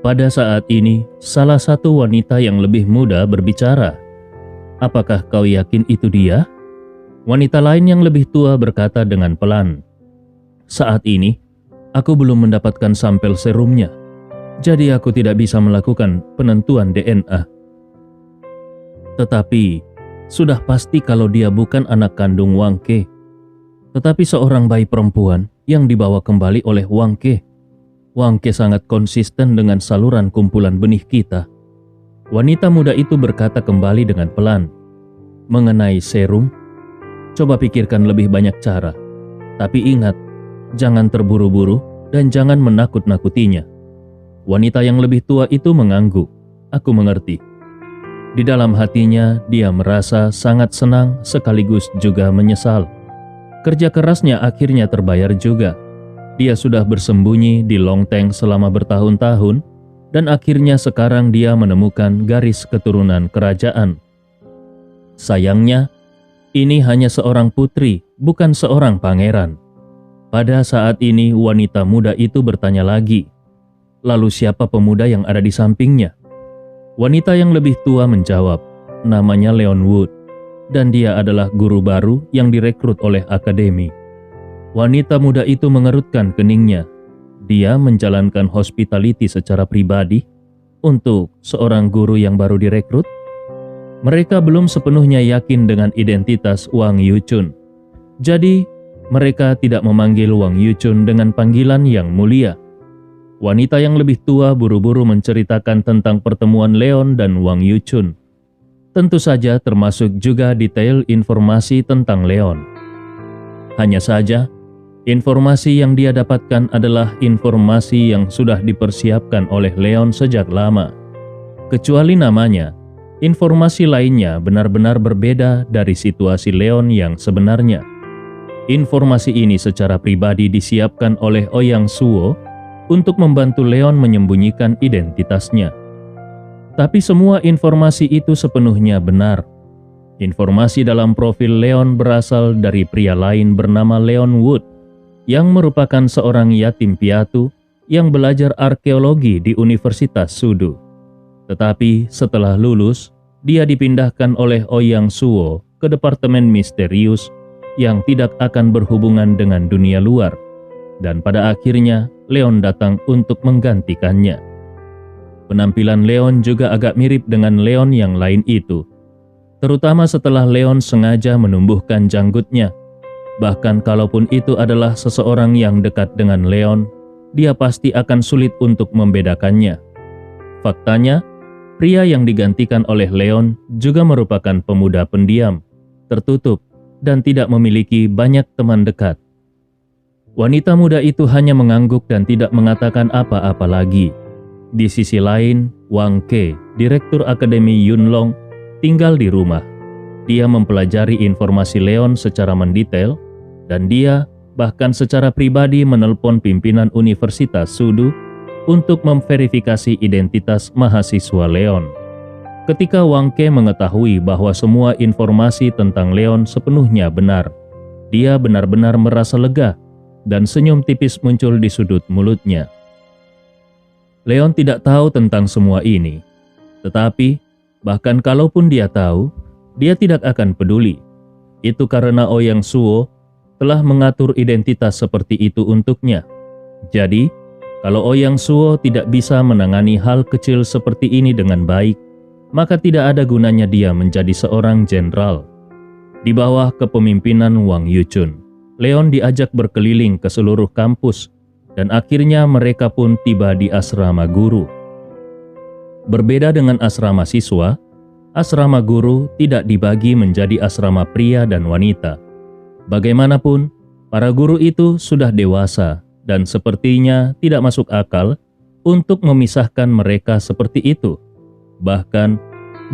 Pada saat ini, salah satu wanita yang lebih muda berbicara. "Apakah kau yakin itu dia?" Wanita lain yang lebih tua berkata dengan pelan, "Saat ini, aku belum mendapatkan sampel serumnya, jadi aku tidak bisa melakukan penentuan DNA. Tetapi, sudah pasti kalau dia bukan anak kandung Wang Ke, tetapi seorang bayi perempuan yang dibawa kembali oleh Wang Ke. Wang Ke sangat konsisten dengan saluran kumpulan benih kita." Wanita muda itu berkata kembali dengan pelan, "Mengenai serum, coba pikirkan lebih banyak cara. Tapi ingat, jangan terburu-buru dan jangan menakut-nakutinya." Wanita yang lebih tua itu mengangguk. "Aku mengerti." Di dalam hatinya, dia merasa sangat senang sekaligus juga menyesal. Kerja kerasnya akhirnya terbayar juga. Dia sudah bersembunyi di Longteng selama bertahun-tahun, dan akhirnya sekarang dia menemukan garis keturunan kerajaan. Sayangnya, ini hanya seorang putri, bukan seorang pangeran. Pada saat ini wanita muda itu bertanya lagi, "Lalu siapa pemuda yang ada di sampingnya?" Wanita yang lebih tua menjawab, "Namanya Leon Wood, dan dia adalah guru baru yang direkrut oleh akademi." Wanita muda itu mengerutkan keningnya. dia menjalankan hospitality secara pribadi untuk seorang guru yang baru direkrut? Mereka belum sepenuhnya yakin dengan identitas Wang Yuchun. Jadi, mereka tidak memanggil Wang Yuchun dengan panggilan yang mulia. Wanita yang lebih tua buru-buru menceritakan tentang pertemuan Leon dan Wang Yuchun. Tentu saja termasuk juga detail informasi tentang Leon. Hanya saja, informasi yang dia dapatkan adalah informasi yang sudah dipersiapkan oleh Leon sejak lama. Kecuali namanya, informasi lainnya benar-benar berbeda dari situasi Leon yang sebenarnya. Informasi ini secara pribadi disiapkan oleh Ouyang Suo untuk membantu Leon menyembunyikan identitasnya. Tapi semua informasi itu sepenuhnya benar. Informasi dalam profil Leon berasal dari pria lain bernama Leon Wood, yang merupakan seorang yatim piatu yang belajar arkeologi di Universitas Sudu. Tetapi setelah lulus, dia dipindahkan oleh Ouyang Suo ke Departemen Misterius yang tidak akan berhubungan dengan dunia luar, dan pada akhirnya Leon datang untuk menggantikannya. Penampilan Leon juga agak mirip dengan Leon yang lain itu, terutama setelah Leon sengaja menumbuhkan janggutnya. Bahkan kalaupun itu adalah seseorang yang dekat dengan Leon, dia pasti akan sulit untuk membedakannya. Faktanya, pria yang digantikan oleh Leon juga merupakan pemuda pendiam, tertutup, dan tidak memiliki banyak teman dekat. Wanita muda itu hanya mengangguk dan tidak mengatakan apa-apa lagi. Di sisi lain, Wang Ke, Direktur Akademi Yunlong, tinggal di rumah. Dia mempelajari informasi Leon secara mendetail, dan dia bahkan secara pribadi menelpon pimpinan Universitas Sudu untuk memverifikasi identitas mahasiswa Leon. Ketika Wang Ke mengetahui bahwa semua informasi tentang Leon sepenuhnya benar, dia benar-benar merasa lega dan senyum tipis muncul di sudut mulutnya. Leon tidak tahu tentang semua ini, tetapi bahkan kalaupun dia tahu, dia tidak akan peduli. Itu karena Ouyang Suo telah mengatur identitas seperti itu untuknya. Jadi, kalau Ouyang Suo tidak bisa menangani hal kecil seperti ini dengan baik, maka tidak ada gunanya dia menjadi seorang jenderal. Di bawah kepemimpinan Wang Yuchun, Leon diajak berkeliling ke seluruh kampus, dan akhirnya mereka pun tiba di asrama guru. Berbeda dengan asrama siswa, asrama guru tidak dibagi menjadi asrama pria dan wanita. Bagaimanapun, para guru itu sudah dewasa dan sepertinya tidak masuk akal untuk memisahkan mereka seperti itu. Bahkan,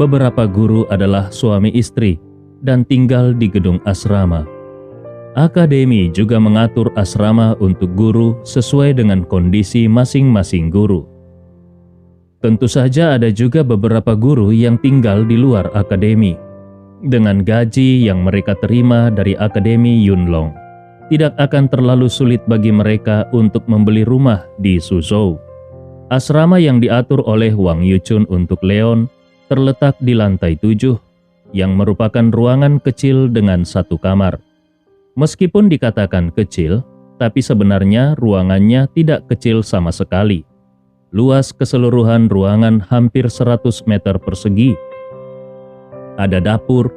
beberapa guru adalah suami istri dan tinggal di gedung asrama. Akademi juga mengatur asrama untuk guru sesuai dengan kondisi masing-masing guru. Tentu saja ada juga beberapa guru yang tinggal di luar akademi. Dengan gaji yang mereka terima dari Akademi Yunlong, tidak akan terlalu sulit bagi mereka untuk membeli rumah di Suzhou. Asrama yang diatur oleh Wang Yuchun untuk Leon terletak di lantai 7, yang merupakan ruangan kecil dengan satu kamar. Meskipun dikatakan kecil, tapi sebenarnya ruangannya tidak kecil sama sekali. Luas keseluruhan ruangan hampir 100 meter persegi. Ada dapur,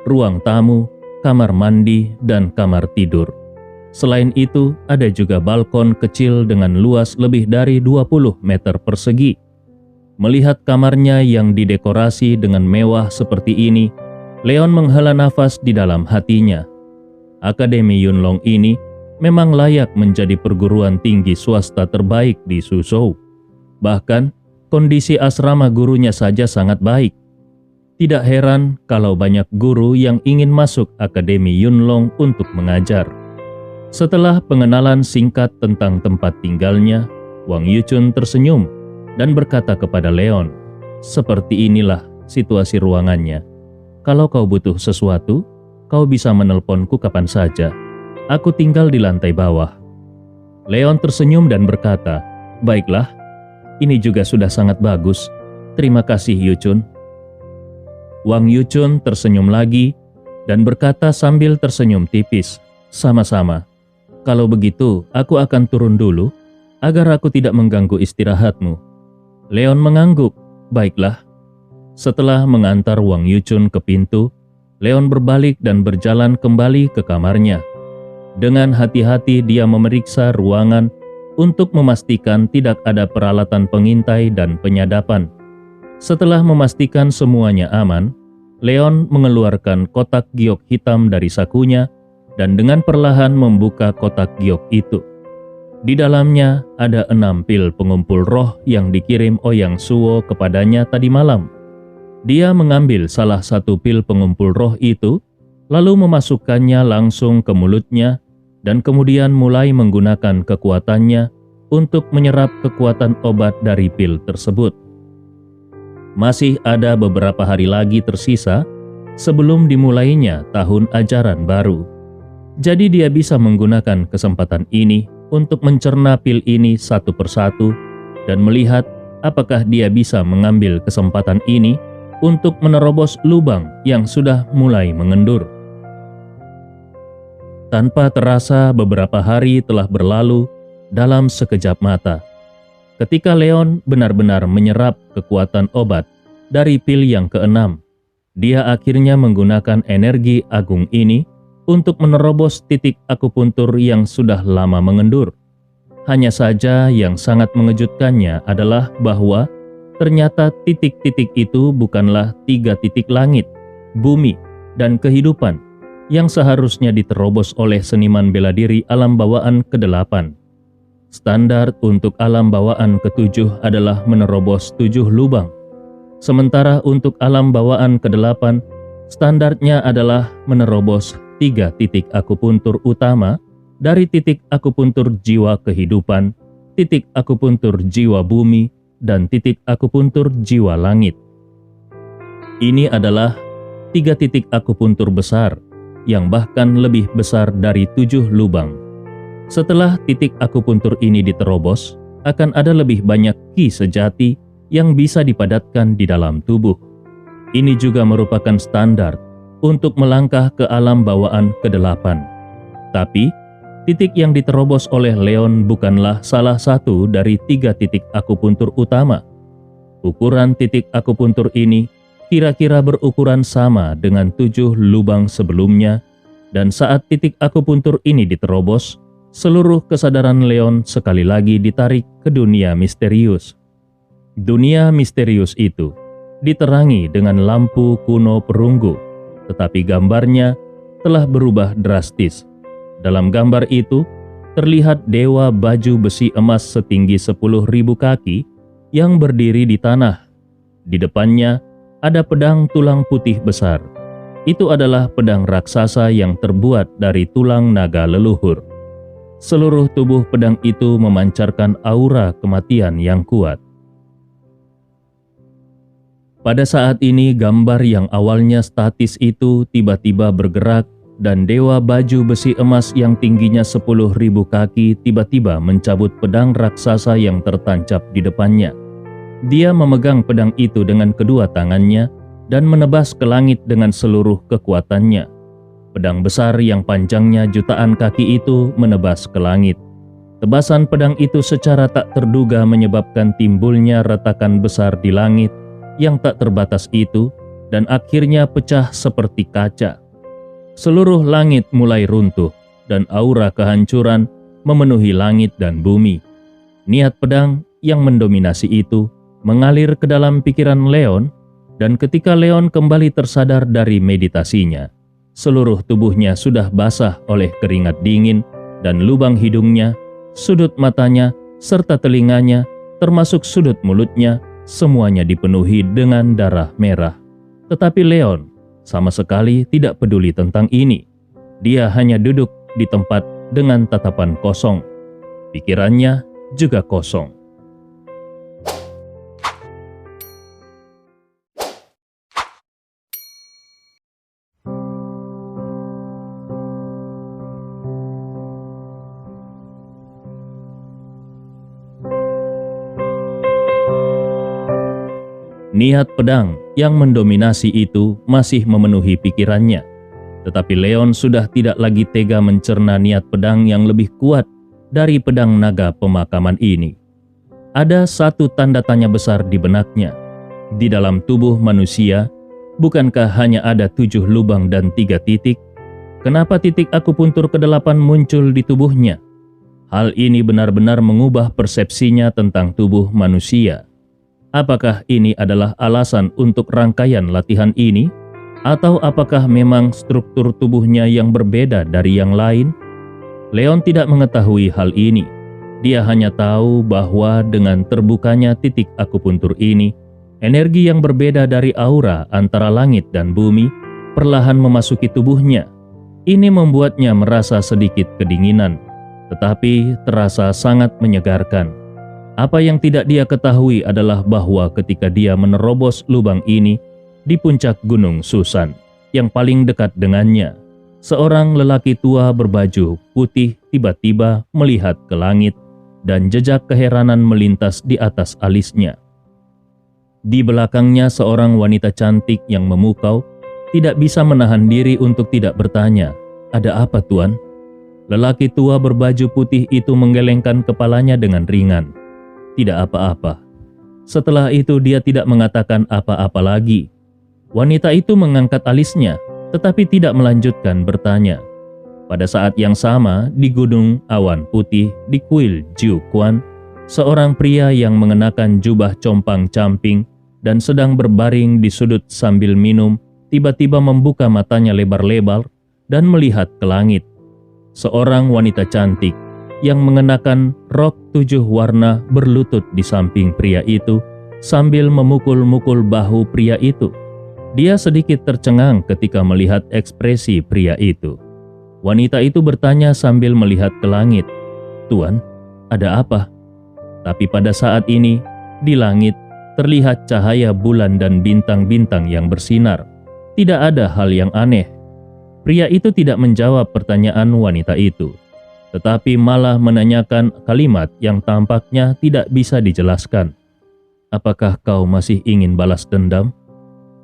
ruang tamu, kamar mandi, dan kamar tidur. Selain itu, ada juga balkon kecil dengan luas lebih dari 20 meter persegi. Melihat kamarnya yang didekorasi dengan mewah seperti ini, Leon menghela nafas di dalam hatinya. Akademi Yunlong ini memang layak menjadi perguruan tinggi swasta terbaik di Suzhou. Bahkan, kondisi asrama gurunya saja sangat baik. Tidak heran kalau banyak guru yang ingin masuk Akademi Yunlong untuk mengajar. Setelah pengenalan singkat tentang tempat tinggalnya, Wang Yuchun tersenyum dan berkata kepada Leon, "Seperti inilah situasi ruangannya. Kalau kau butuh sesuatu, kau bisa menelponku kapan saja. Aku tinggal di lantai bawah." Leon tersenyum dan berkata, "Baiklah, ini juga sudah sangat bagus. Terima kasih, Yuchun." Wang Yuchun tersenyum lagi dan berkata sambil tersenyum tipis, "Sama-sama. Kalau begitu, aku akan turun dulu. agar aku tidak mengganggu istirahatmu." Leon mengangguk. "Baiklah." Setelah mengantar Wang Yuchun ke pintu, Leon berbalik dan berjalan kembali ke kamarnya. Dengan hati-hati dia memeriksa ruangan untuk memastikan tidak ada peralatan pengintai dan penyadapan. Setelah memastikan semuanya aman, Leon mengeluarkan kotak giok hitam dari sakunya dan dengan perlahan membuka kotak giok itu. Di dalamnya ada 6 pil pengumpul roh yang dikirim Ouyang Suo kepadanya tadi malam. Dia mengambil salah satu pil pengumpul roh itu, lalu memasukkannya langsung ke mulutnya, dan kemudian mulai menggunakan kekuatannya untuk menyerap kekuatan obat dari pil tersebut. Masih ada beberapa hari lagi tersisa sebelum dimulainya tahun ajaran baru. Jadi dia bisa menggunakan kesempatan ini untuk mencerna pil ini satu persatu dan melihat apakah dia bisa mengambil kesempatan ini untuk menerobos lubang yang sudah mulai mengendur. Tanpa terasa beberapa hari telah berlalu dalam sekejap mata. Ketika Leon benar-benar menyerap kekuatan obat dari pil yang keenam, dia akhirnya menggunakan energi agung ini untuk menerobos titik akupuntur yang sudah lama mengendur. Hanya saja yang sangat mengejutkannya adalah bahwa ternyata titik-titik itu bukanlah 3 titik langit, bumi, dan kehidupan yang seharusnya diterobos oleh seniman bela diri alam bawaan ke-8. Standar untuk alam bawaan ke-7 adalah menerobos 7 lubang. Sementara untuk alam bawaan ke-8, standarnya adalah menerobos 3 titik akupuntur utama dari titik akupuntur jiwa kehidupan, titik akupuntur jiwa bumi, dan titik akupuntur jiwa langit. Ini adalah 3 titik akupuntur besar yang bahkan lebih besar dari 7 lubang. Setelah titik akupuntur ini diterobos, akan ada lebih banyak ki sejati yang bisa dipadatkan di dalam tubuh. Ini juga merupakan standar untuk melangkah ke alam bawaan ke-8. Tapi, titik yang diterobos oleh Leon bukanlah salah satu dari 3 titik akupuntur utama. Ukuran titik akupuntur ini kira-kira berukuran sama dengan 7 lubang sebelumnya, dan saat titik akupuntur ini diterobos, seluruh kesadaran Leon sekali lagi ditarik ke dunia misterius. Dunia misterius itu diterangi dengan lampu kuno perunggu, tetapi gambarnya telah berubah drastis. Dalam gambar itu, terlihat dewa baju besi emas setinggi 10.000 kaki yang berdiri di tanah. Di depannya ada pedang tulang putih besar. Itu adalah pedang raksasa yang terbuat dari tulang naga leluhur. Seluruh tubuh pedang itu memancarkan aura kematian yang kuat. Pada saat ini, gambar yang awalnya statis itu tiba-tiba bergerak, dan dewa baju besi emas yang tingginya 10.000 kaki tiba-tiba mencabut pedang raksasa yang tertancap di depannya. Dia memegang pedang itu dengan kedua tangannya dan menebas ke langit dengan seluruh kekuatannya. Pedang besar yang panjangnya jutaan kaki itu menebas ke langit. Tebasan pedang itu secara tak terduga menyebabkan timbulnya retakan besar di langit yang tak terbatas itu, dan akhirnya pecah seperti kaca. Seluruh langit mulai runtuh, dan aura kehancuran memenuhi langit dan bumi. Niat pedang yang mendominasi itu mengalir ke dalam pikiran Leon, dan ketika Leon kembali tersadar dari meditasinya, seluruh tubuhnya sudah basah oleh keringat dingin, dan lubang hidungnya, sudut matanya, serta telinganya, termasuk sudut mulutnya, semuanya dipenuhi dengan darah merah. Tetapi Leon sama sekali tidak peduli tentang ini. Dia hanya duduk di tempat dengan tatapan kosong. Pikirannya juga kosong. Niat pedang yang mendominasi itu masih memenuhi pikirannya. Tetapi Leon sudah tidak lagi tega mencerna niat pedang yang lebih kuat dari pedang naga pemakaman ini. Ada satu tanda tanya besar di benaknya. Di dalam tubuh manusia, bukankah hanya ada 7 lubang dan 3 titik? Kenapa titik akupuntur ke-8 muncul di tubuhnya? Hal ini benar-benar mengubah persepsinya tentang tubuh manusia. Apakah ini adalah alasan untuk rangkaian latihan ini? Atau apakah memang struktur tubuhnya yang berbeda dari yang lain? Leon tidak mengetahui hal ini. Dia hanya tahu bahwa dengan terbukanya titik akupuntur ini, energi yang berbeda dari aura antara langit dan bumi perlahan memasuki tubuhnya. Ini membuatnya merasa sedikit kedinginan, tetapi terasa sangat menyegarkan. Apa yang tidak dia ketahui adalah bahwa ketika dia menerobos lubang ini di puncak Gunung Susan, yang paling dekat dengannya, seorang lelaki tua berbaju putih tiba-tiba melihat ke langit dan jejak keheranan melintas di atas alisnya. Di belakangnya seorang wanita cantik yang memukau tidak bisa menahan diri untuk tidak bertanya, "Ada apa, Tuan?" Lelaki tua berbaju putih itu menggelengkan kepalanya dengan ringan. "Tidak apa-apa." Setelah itu dia tidak mengatakan apa-apa lagi. Wanita itu mengangkat alisnya, tetapi tidak melanjutkan bertanya. Pada saat yang sama, di Gunung Awan Putih di kuil Jiu Quan, seorang pria yang mengenakan jubah compang-camping dan sedang berbaring di sudut sambil minum, tiba-tiba membuka matanya lebar-lebar dan melihat ke langit. Seorang wanita cantik yang mengenakan rok 7 warna berlutut di samping pria itu sambil memukul-mukul bahu pria itu. Dia sedikit tercengang ketika melihat ekspresi pria itu. Wanita itu bertanya sambil melihat ke langit, "Tuan, ada apa?" Tapi pada saat ini, di langit terlihat cahaya bulan dan bintang-bintang yang bersinar. Tidak ada hal yang aneh. Pria itu tidak menjawab pertanyaan wanita itu, tetapi malah menanyakan kalimat yang tampaknya tidak bisa dijelaskan. "Apakah kau masih ingin balas dendam?"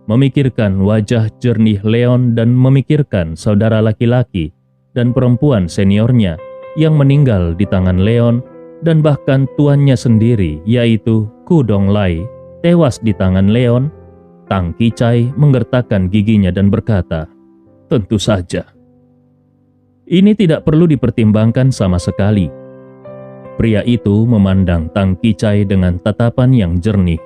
Memikirkan wajah jernih Leon dan memikirkan saudara laki-laki dan perempuan seniornya yang meninggal di tangan Leon dan bahkan tuannya sendiri yaitu Ku Donglai tewas di tangan Leon, Tang Kicai menggertakkan giginya dan berkata, "Tentu saja. Ini tidak perlu dipertimbangkan sama sekali." Pria itu memandang Tang Kicai dengan tatapan yang jernih.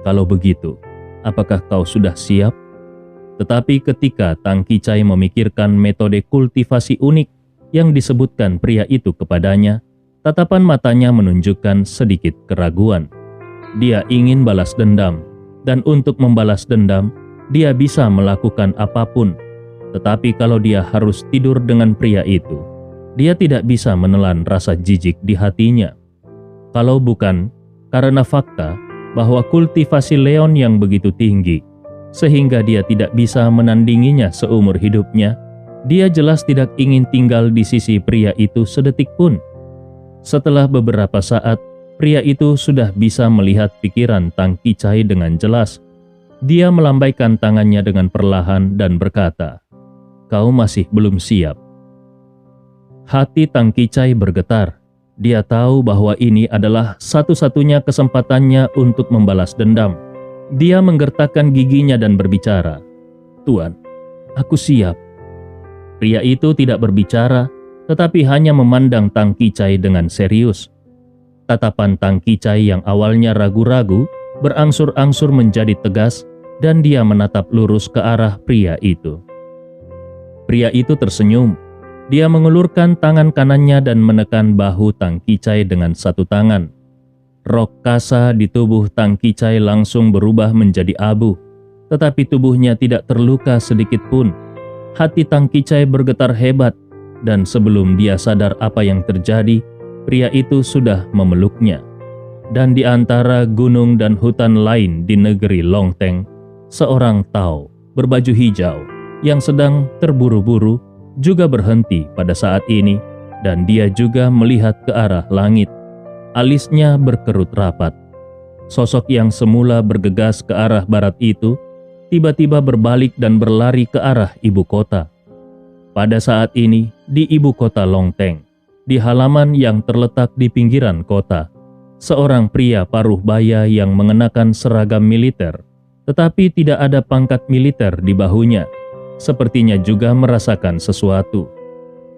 "Kalau begitu, apakah kau sudah siap?" Tetapi ketika Tang Kicai memikirkan metode kultivasi unik yang disebutkan pria itu kepadanya, tatapan matanya menunjukkan sedikit keraguan. Dia ingin balas dendam, dan untuk membalas dendam, dia bisa melakukan apapun. Tetapi kalau dia harus tidur dengan pria itu, dia tidak bisa menelan rasa jijik di hatinya. Kalau bukan karena fakta bahwa kultivasi Leon yang begitu tinggi, sehingga dia tidak bisa menandinginya seumur hidupnya, dia jelas tidak ingin tinggal di sisi pria itu sedetik pun. Setelah beberapa saat, pria itu sudah bisa melihat pikiran Tang Kicai dengan jelas. Dia melambaikan tangannya dengan perlahan dan berkata, "Kau masih belum siap." Hati Tang Kicai bergetar. Dia tahu bahwa ini adalah satu-satunya kesempatannya untuk membalas dendam. Dia menggertakkan giginya dan berbicara, "Tuan, aku siap." Pria itu tidak berbicara, tetapi hanya memandang Tang Kicai dengan serius. Tatapan Tang Kicai yang awalnya ragu-ragu, berangsur-angsur menjadi tegas, dan dia menatap lurus ke arah pria itu. Pria itu tersenyum. Dia mengulurkan tangan kanannya dan menekan bahu Tang Kicai dengan satu tangan. Rok kasa di tubuh Tang Kicai langsung berubah menjadi abu, tetapi tubuhnya tidak terluka sedikit pun. Hati Tang Kicai bergetar hebat, dan sebelum dia sadar apa yang terjadi, pria itu sudah memeluknya. Dan di antara gunung dan hutan lain di negeri Longteng, seorang Tao berbaju hijau yang sedang terburu-buru juga berhenti pada saat ini, dan dia juga melihat ke arah langit. Alisnya berkerut rapat. Sosok yang semula bergegas ke arah barat itu tiba-tiba berbalik dan berlari ke arah ibu kota. Pada saat ini, di ibu kota Longteng, Di halaman yang terletak di pinggiran kota, seorang pria paruh baya yang mengenakan seragam militer, tetapi tidak ada pangkat militer di bahunya, sepertinya juga merasakan sesuatu.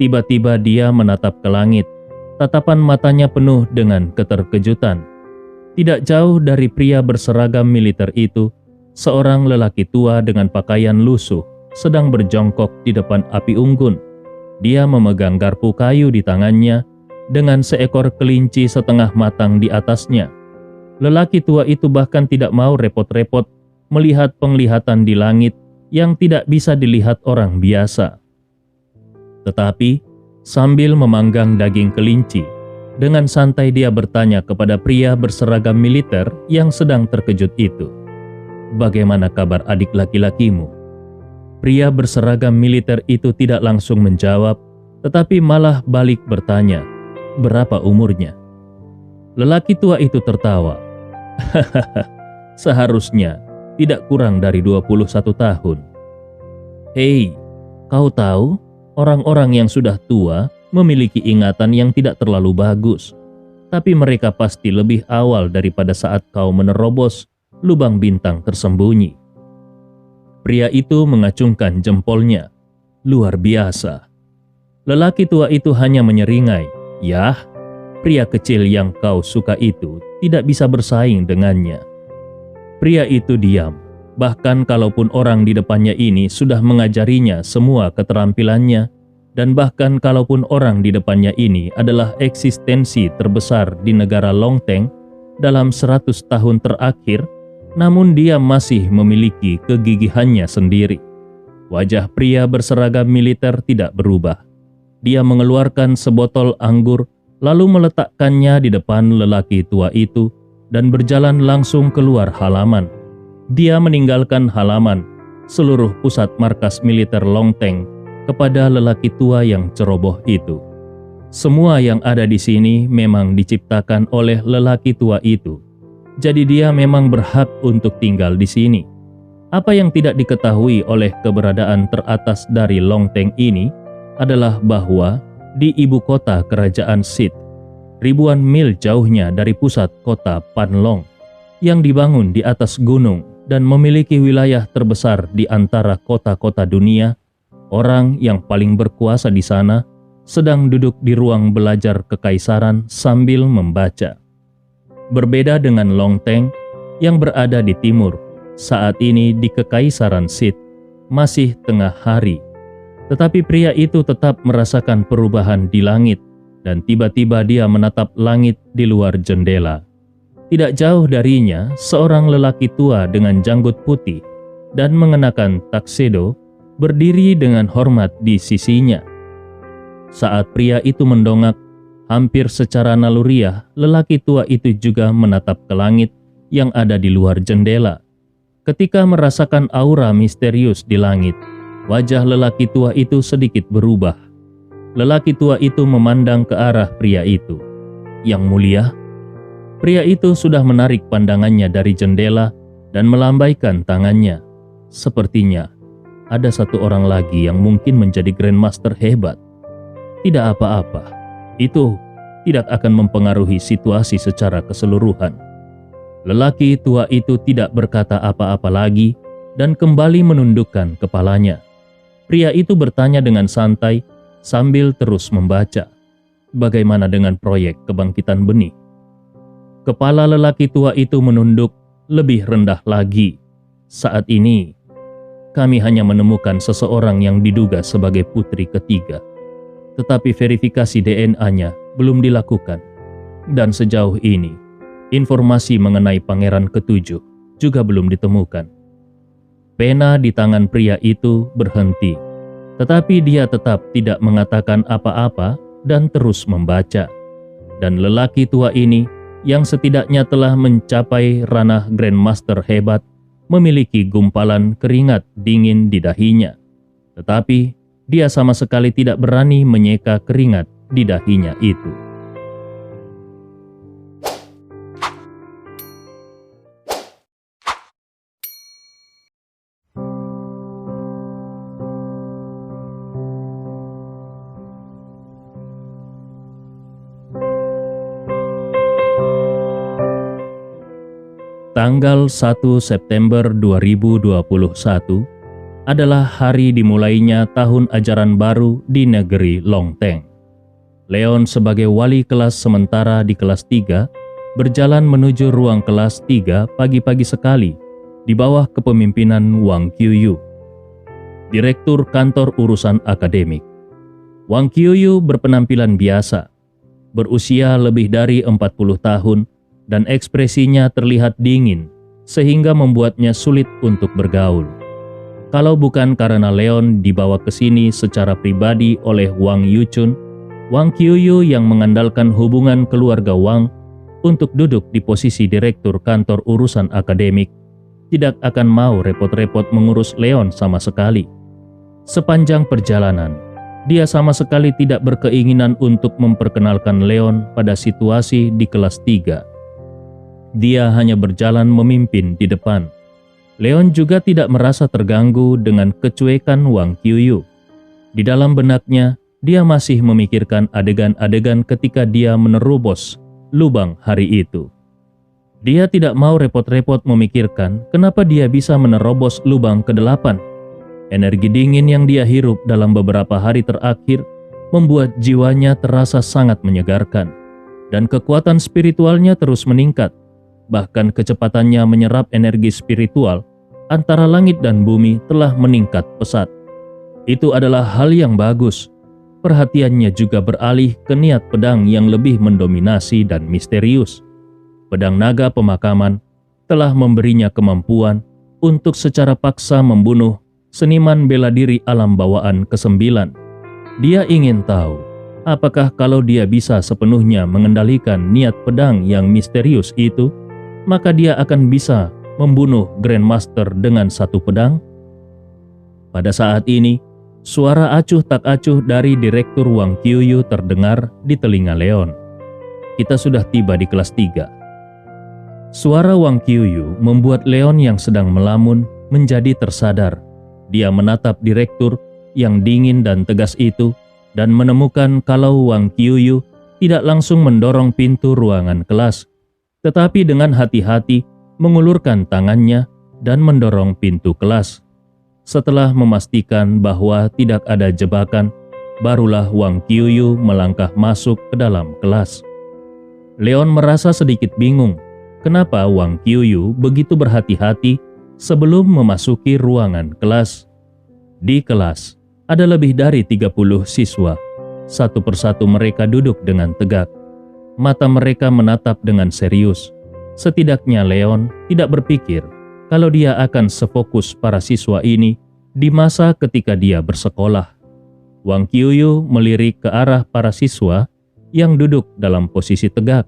Tiba-tiba dia menatap ke langit, tatapan matanya penuh dengan keterkejutan. Tidak jauh dari pria berseragam militer itu, seorang lelaki tua dengan pakaian lusuh sedang berjongkok di depan api unggun. Dia memegang garpu kayu di tangannya dengan seekor kelinci setengah matang di atasnya. Lelaki tua itu bahkan tidak mau repot-repot melihat penglihatan di langit yang tidak bisa dilihat orang biasa. Tetapi sambil memanggang daging kelinci, dengan santai dia bertanya kepada pria berseragam militer yang sedang terkejut itu, "Bagaimana kabar adik laki-lakimu?" Pria berseragam militer itu tidak langsung menjawab, tetapi malah balik bertanya, "Berapa umurnya?" Lelaki tua itu tertawa. "Hahaha, seharusnya tidak kurang dari 21 tahun. Hei, kau tahu, orang-orang yang sudah tua memiliki ingatan yang tidak terlalu bagus, tapi mereka pasti lebih awal daripada saat kau menerobos lubang bintang tersembunyi." Pria itu mengacungkan jempolnya. "Luar biasa." Lelaki tua itu hanya menyeringai, "Yah, pria kecil yang kau suka itu tidak bisa bersaing dengannya." Pria itu diam, bahkan kalaupun orang di depannya ini sudah mengajarinya semua keterampilannya, dan bahkan kalaupun orang di depannya ini adalah eksistensi terbesar di negara Longteng dalam 100 tahun terakhir, namun dia masih memiliki kegigihannya sendiri. Wajah pria berseragam militer tidak berubah. Dia mengeluarkan sebotol anggur, lalu meletakkannya di depan lelaki tua itu dan berjalan langsung keluar halaman. Dia meninggalkan halaman, seluruh pusat markas militer Longteng, kepada lelaki tua yang ceroboh itu. Semua yang ada di sini memang diciptakan oleh lelaki tua itu. Jadi dia memang berhak untuk tinggal di sini. Apa yang tidak diketahui oleh keberadaan teratas dari Longteng ini adalah bahwa di ibu kota kerajaan Sid, ribuan mil jauhnya dari pusat kota Panlong, yang dibangun di atas gunung dan memiliki wilayah terbesar di antara kota-kota dunia, orang yang paling berkuasa di sana sedang duduk di ruang belajar kekaisaran sambil membaca. Berbeda dengan Longteng yang berada di timur, saat ini di Kekaisaran Sid masih tengah hari. Tetapi pria itu tetap merasakan perubahan di langit dan tiba-tiba dia menatap langit di luar jendela. Tidak jauh darinya, seorang lelaki tua dengan janggut putih dan mengenakan tuxedo berdiri dengan hormat di sisinya. Saat pria itu mendongak, hampir secara naluriah, lelaki tua itu juga menatap ke langit yang ada di luar jendela. Ketika merasakan aura misterius di langit, wajah lelaki tua itu sedikit berubah. Lelaki tua itu memandang ke arah pria itu. "Yang mulia?" Pria itu sudah menarik pandangannya dari jendela dan melambaikan tangannya. "Sepertinya ada satu orang lagi yang mungkin menjadi Grandmaster hebat." "Tidak apa-apa. Itu tidak akan mempengaruhi situasi secara keseluruhan." Lelaki tua itu tidak berkata apa-apa lagi dan kembali menundukkan kepalanya. Pria itu bertanya dengan santai sambil terus membaca, "Bagaimana dengan proyek kebangkitan benih?" Kepala lelaki tua itu menunduk lebih rendah lagi. "Saat ini, kami hanya menemukan seseorang yang diduga sebagai putri ketiga. Tetapi verifikasi DNA-nya belum dilakukan. Dan sejauh ini, informasi mengenai pangeran ketujuh juga belum ditemukan." Pena di tangan pria itu berhenti, tetapi dia tetap tidak mengatakan apa-apa dan terus membaca. Dan lelaki tua ini, yang setidaknya telah mencapai ranah Grandmaster hebat, memiliki gumpalan keringat dingin di dahinya. Tetapi dia sama sekali tidak berani menyeka keringat di dahinya itu. Tanggal 1 September 2021 adalah hari dimulainya tahun ajaran baru di negeri Longteng. Leon sebagai wali kelas sementara di kelas 3 berjalan menuju ruang kelas 3 pagi-pagi sekali di bawah kepemimpinan Wang Qiuyu, Direktur Kantor Urusan Akademik. Wang Qiuyu berpenampilan biasa, berusia lebih dari 40 tahun dan ekspresinya terlihat dingin sehingga membuatnya sulit untuk bergaul. Kalau bukan karena Leon dibawa ke sini secara pribadi oleh Wang Yuchun, Wang Qiuyu yang mengandalkan hubungan keluarga Wang untuk duduk di posisi Direktur Kantor Urusan Akademik tidak akan mau repot-repot mengurus Leon sama sekali. Sepanjang perjalanan, dia sama sekali tidak berkeinginan untuk memperkenalkan Leon pada situasi di kelas 3. Dia hanya berjalan memimpin di depan. Leon juga tidak merasa terganggu dengan kecuekan Wang Qiuyu. Di dalam benaknya, dia masih memikirkan adegan-adegan ketika dia menerobos lubang hari itu. Dia tidak mau repot-repot memikirkan kenapa dia bisa menerobos lubang ke-8. Energi dingin yang dia hirup dalam beberapa hari terakhir membuat jiwanya terasa sangat menyegarkan, dan kekuatan spiritualnya terus meningkat. Bahkan kecepatannya menyerap energi spiritual antara langit dan bumi telah meningkat pesat. Itu adalah hal yang bagus. Perhatiannya juga beralih ke niat pedang yang lebih mendominasi dan misterius. Pedang naga pemakaman telah memberinya kemampuan untuk secara paksa membunuh seniman bela diri alam bawaan ke-9. Dia ingin tahu, apakah kalau dia bisa sepenuhnya mengendalikan niat pedang yang misterius itu, maka dia akan bisa membunuh Grandmaster dengan satu pedang? Pada saat ini, suara acuh tak acuh dari Direktur Wang Qiuyu terdengar di telinga Leon. Kita sudah tiba di kelas 3. Suara Wang Qiuyu membuat Leon yang sedang melamun menjadi tersadar. Dia menatap Direktur yang dingin dan tegas itu dan menemukan kalau Wang Qiuyu tidak langsung mendorong pintu ruangan kelas, tetapi dengan hati-hati mengulurkan tangannya dan mendorong pintu kelas. Setelah memastikan bahwa tidak ada jebakan, barulah Wang Qiuyu melangkah masuk ke dalam kelas. Leon merasa sedikit bingung kenapa Wang Qiuyu begitu berhati-hati sebelum memasuki ruangan kelas. Di kelas ada lebih dari 30 siswa. Satu persatu mereka duduk dengan tegak. Mata mereka menatap dengan serius. Setidaknya Leon tidak berpikir kalau dia akan sefokus para siswa ini di masa ketika dia bersekolah. Wang Qiuyu melirik ke arah para siswa yang duduk dalam posisi tegak.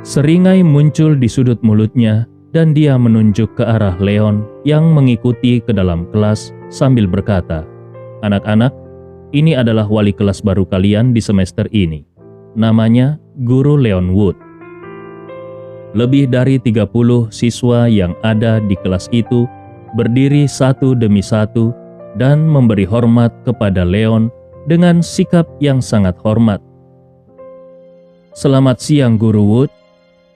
Seringai muncul di sudut mulutnya dan dia menunjuk ke arah Leon yang mengikuti ke dalam kelas sambil berkata, "Anak-anak, ini adalah wali kelas baru kalian di semester ini. Namanya Guru Leon Wood." Lebih dari 30 siswa yang ada di kelas itu berdiri satu demi satu dan memberi hormat kepada Leon dengan sikap yang sangat hormat. "Selamat siang, Guru Wood."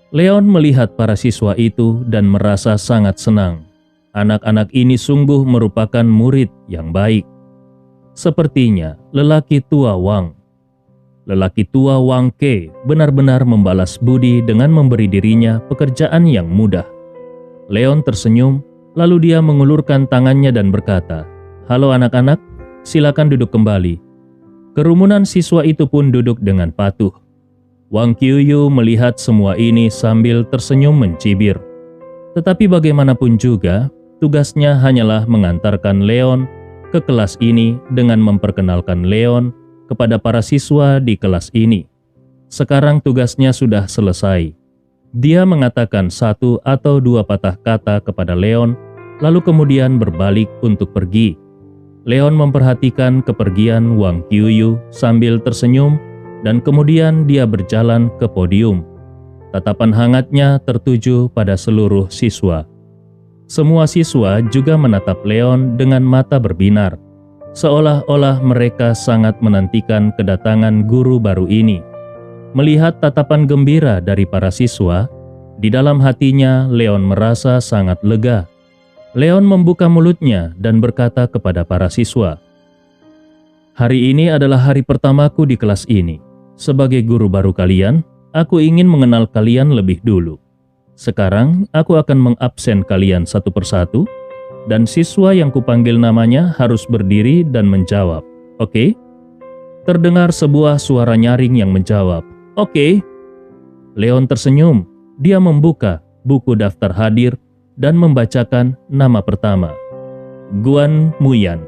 Leon melihat para siswa itu dan merasa sangat senang. Anak-anak ini sungguh merupakan murid yang baik. Sepertinya lelaki tua Wang Ke benar-benar membalas budi dengan memberi dirinya pekerjaan yang mudah. Leon tersenyum, lalu dia mengulurkan tangannya dan berkata, "Halo anak-anak, silakan duduk kembali." Kerumunan siswa itu pun duduk dengan patuh. Wang Qiuyu melihat semua ini sambil tersenyum mencibir. Tetapi bagaimanapun juga, tugasnya hanyalah mengantarkan Leon ke kelas ini dengan memperkenalkan Leon kepada para siswa di kelas ini. Sekarang tugasnya sudah selesai. Dia mengatakan 1 atau 2 patah kata kepada Leon, lalu kemudian berbalik untuk pergi. Leon memperhatikan kepergian Wang Qiuyu sambil tersenyum dan kemudian dia berjalan ke podium. Tatapan hangatnya tertuju pada seluruh siswa. Semua siswa juga menatap Leon dengan mata berbinar, seolah-olah mereka sangat menantikan kedatangan guru baru ini. Melihat tatapan gembira dari para siswa, Di dalam hatinya, Leon merasa sangat lega. Leon membuka mulutnya dan berkata kepada para siswa, "Hari ini adalah hari pertamaku di kelas ini. Sebagai guru baru kalian, aku ingin mengenal kalian lebih dulu. Sekarang, aku akan mengabsen kalian satu persatu, dan siswa yang kupanggil namanya harus berdiri dan menjawab. Oke?" Terdengar sebuah suara nyaring yang menjawab, "Oke." Leon tersenyum. Dia membuka buku daftar hadir dan membacakan nama pertama, Guan Muyan.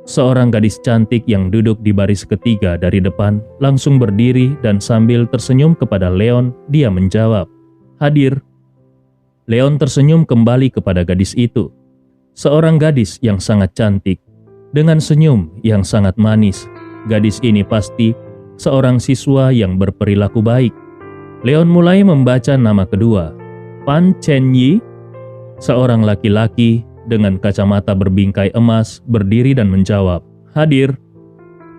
Seorang gadis cantik yang duduk di baris ketiga dari depan langsung berdiri dan sambil tersenyum kepada Leon, dia menjawab, "Hadir." Leon tersenyum kembali kepada gadis itu. Seorang gadis yang sangat cantik, dengan senyum yang sangat manis. Gadis ini pasti seorang siswa yang berperilaku baik. Leon mulai membaca nama kedua, Pan Chen Yi. Seorang laki-laki dengan kacamata berbingkai emas berdiri dan menjawab, "Hadir."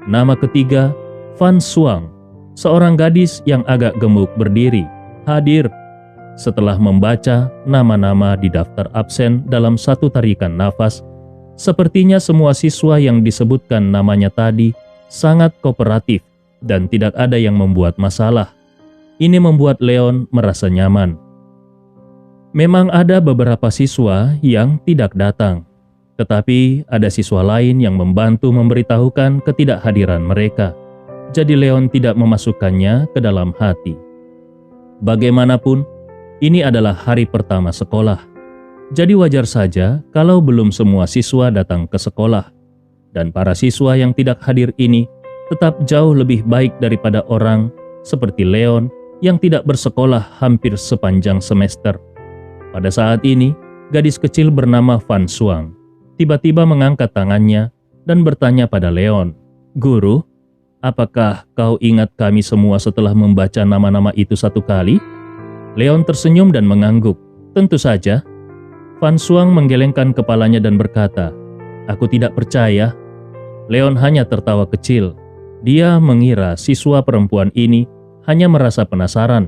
Nama ketiga, Fan Suang. Seorang gadis yang agak gemuk berdiri, "Hadir." Setelah membaca nama-nama di daftar absen dalam satu tarikan nafas, sepertinya semua siswa yang disebutkan namanya tadi sangat kooperatif dan tidak ada yang membuat masalah. Ini membuat Leon merasa nyaman. Memang ada beberapa siswa yang tidak datang, tetapi ada siswa lain yang membantu memberitahukan ketidakhadiran mereka. Jadi Leon tidak memasukkannya ke dalam hati. Bagaimanapun, ini adalah hari pertama sekolah. Jadi wajar saja kalau belum semua siswa datang ke sekolah. Dan para siswa yang tidak hadir ini tetap jauh lebih baik daripada orang seperti Leon yang tidak bersekolah hampir sepanjang semester. Pada saat ini, gadis kecil bernama Fan Suang tiba-tiba mengangkat tangannya dan bertanya pada Leon, "Guru, apakah kau ingat kami semua setelah membaca nama-nama itu satu kali?" Leon tersenyum dan mengangguk. "Tentu saja." Fan Suang menggelengkan kepalanya dan berkata, "Aku tidak percaya." Leon hanya tertawa kecil. Dia mengira siswa perempuan ini hanya merasa penasaran.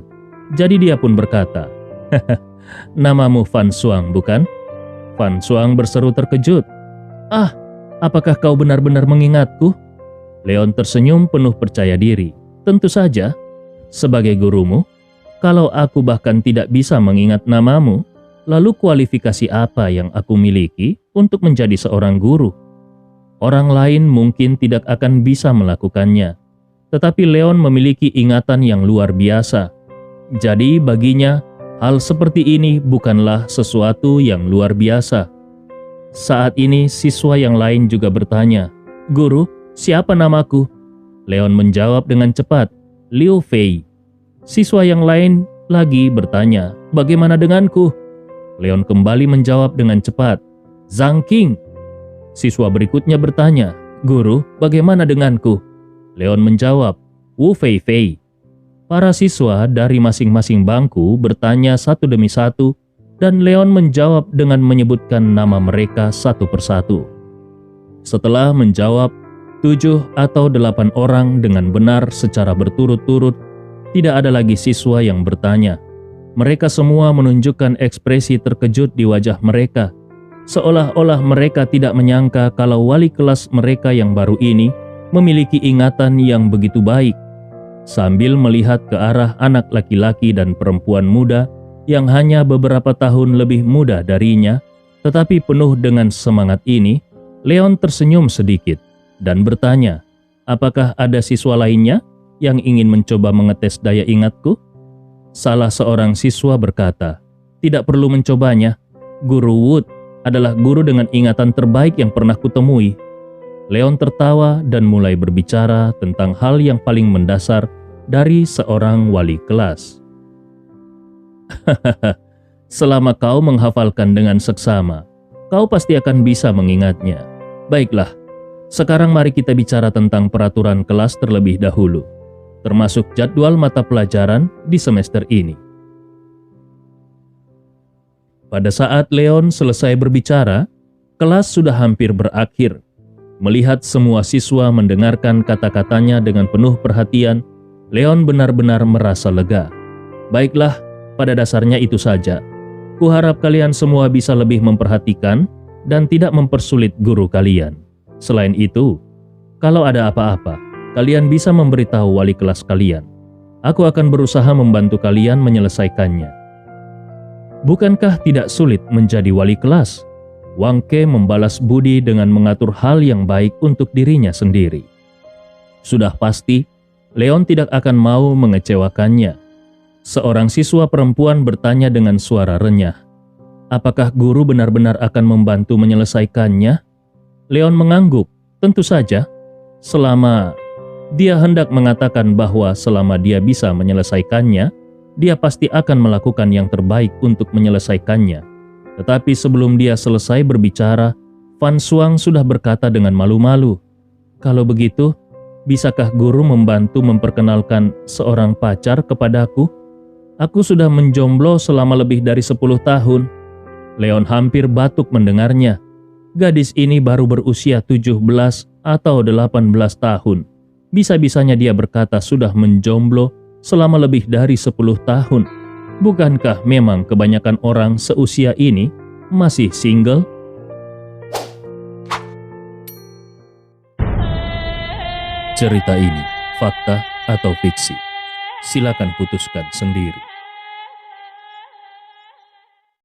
Jadi dia pun berkata, "Namamu Fan Suang, bukan?" Fan Suang berseru terkejut, "Ah, apakah kau benar-benar mengingatku?" Leon tersenyum penuh percaya diri. "Tentu saja, sebagai gurumu, kalau aku bahkan tidak bisa mengingat namamu, lalu kualifikasi apa yang aku miliki untuk menjadi seorang guru? Orang lain mungkin tidak akan bisa melakukannya, tetapi Leon memiliki ingatan yang luar biasa. Jadi baginya, hal seperti ini bukanlah sesuatu yang luar biasa." Saat ini siswa yang lain juga bertanya, "Guru, siapa namaku?" Leon menjawab dengan cepat, "Liu Fei." Siswa yang lain lagi bertanya, "Bagaimana denganku?" Leon kembali menjawab dengan cepat, "Zhang Qing." Siswa berikutnya bertanya, "Guru, bagaimana denganku?" Leon menjawab, "Wu Fei Fei." Para siswa dari masing-masing bangku bertanya satu demi satu, dan Leon menjawab dengan menyebutkan nama mereka satu persatu. Setelah menjawab 7 atau 8 orang dengan benar secara berturut-turut, tidak ada lagi siswa yang bertanya. Mereka semua menunjukkan ekspresi terkejut di wajah mereka, seolah-olah mereka tidak menyangka kalau wali kelas mereka yang baru ini memiliki ingatan yang begitu baik. Sambil melihat ke arah anak laki-laki dan perempuan muda yang hanya beberapa tahun lebih muda darinya, tetapi penuh dengan semangat ini, Leon tersenyum sedikit dan bertanya, "Apakah ada siswa lainnya yang ingin mencoba mengetes daya ingatku?" Salah seorang siswa berkata, "Tidak perlu mencobanya. Guru Wood adalah guru dengan ingatan terbaik yang pernah kutemui." Leon tertawa dan mulai berbicara tentang hal yang paling mendasar dari seorang wali kelas. "Selama kau menghafalkan dengan seksama, kau pasti akan bisa mengingatnya. Baiklah, sekarang mari kita bicara tentang peraturan kelas terlebih dahulu, termasuk jadwal mata pelajaran di semester ini." Pada saat Leon selesai berbicara, kelas sudah hampir berakhir. Melihat semua siswa mendengarkan kata-katanya dengan penuh perhatian, Leon benar-benar merasa lega. "Baiklah, pada dasarnya itu saja. Kuharap kalian semua bisa lebih memperhatikan dan tidak mempersulit guru kalian. Selain itu, kalau ada apa-apa, kalian bisa memberitahu wali kelas kalian. Aku akan berusaha membantu kalian menyelesaikannya. Bukankah tidak sulit menjadi wali kelas? Wang Ke membalas budi dengan mengatur hal yang baik untuk dirinya sendiri. Sudah pasti, Leon tidak akan mau mengecewakannya. Seorang siswa perempuan bertanya dengan suara renyah. Apakah guru benar-benar akan membantu menyelesaikannya? Leon mengangguk, tentu saja. Selama dia hendak mengatakan bahwa selama dia bisa menyelesaikannya, dia pasti akan melakukan yang terbaik untuk menyelesaikannya. Tetapi sebelum dia selesai berbicara, Fan Shuang sudah berkata dengan malu-malu, "Kalau begitu, bisakah guru membantu memperkenalkan seorang pacar kepadaku? Aku sudah menjomblo selama lebih dari 10 tahun. Leon hampir batuk mendengarnya. Gadis ini baru berusia 17 atau 18 tahun. Bisa-bisanya dia berkata sudah menjomblo selama lebih dari 10 tahun. Bukankah memang kebanyakan orang seusia ini masih single? Cerita ini fakta atau fiksi? Silakan putuskan sendiri.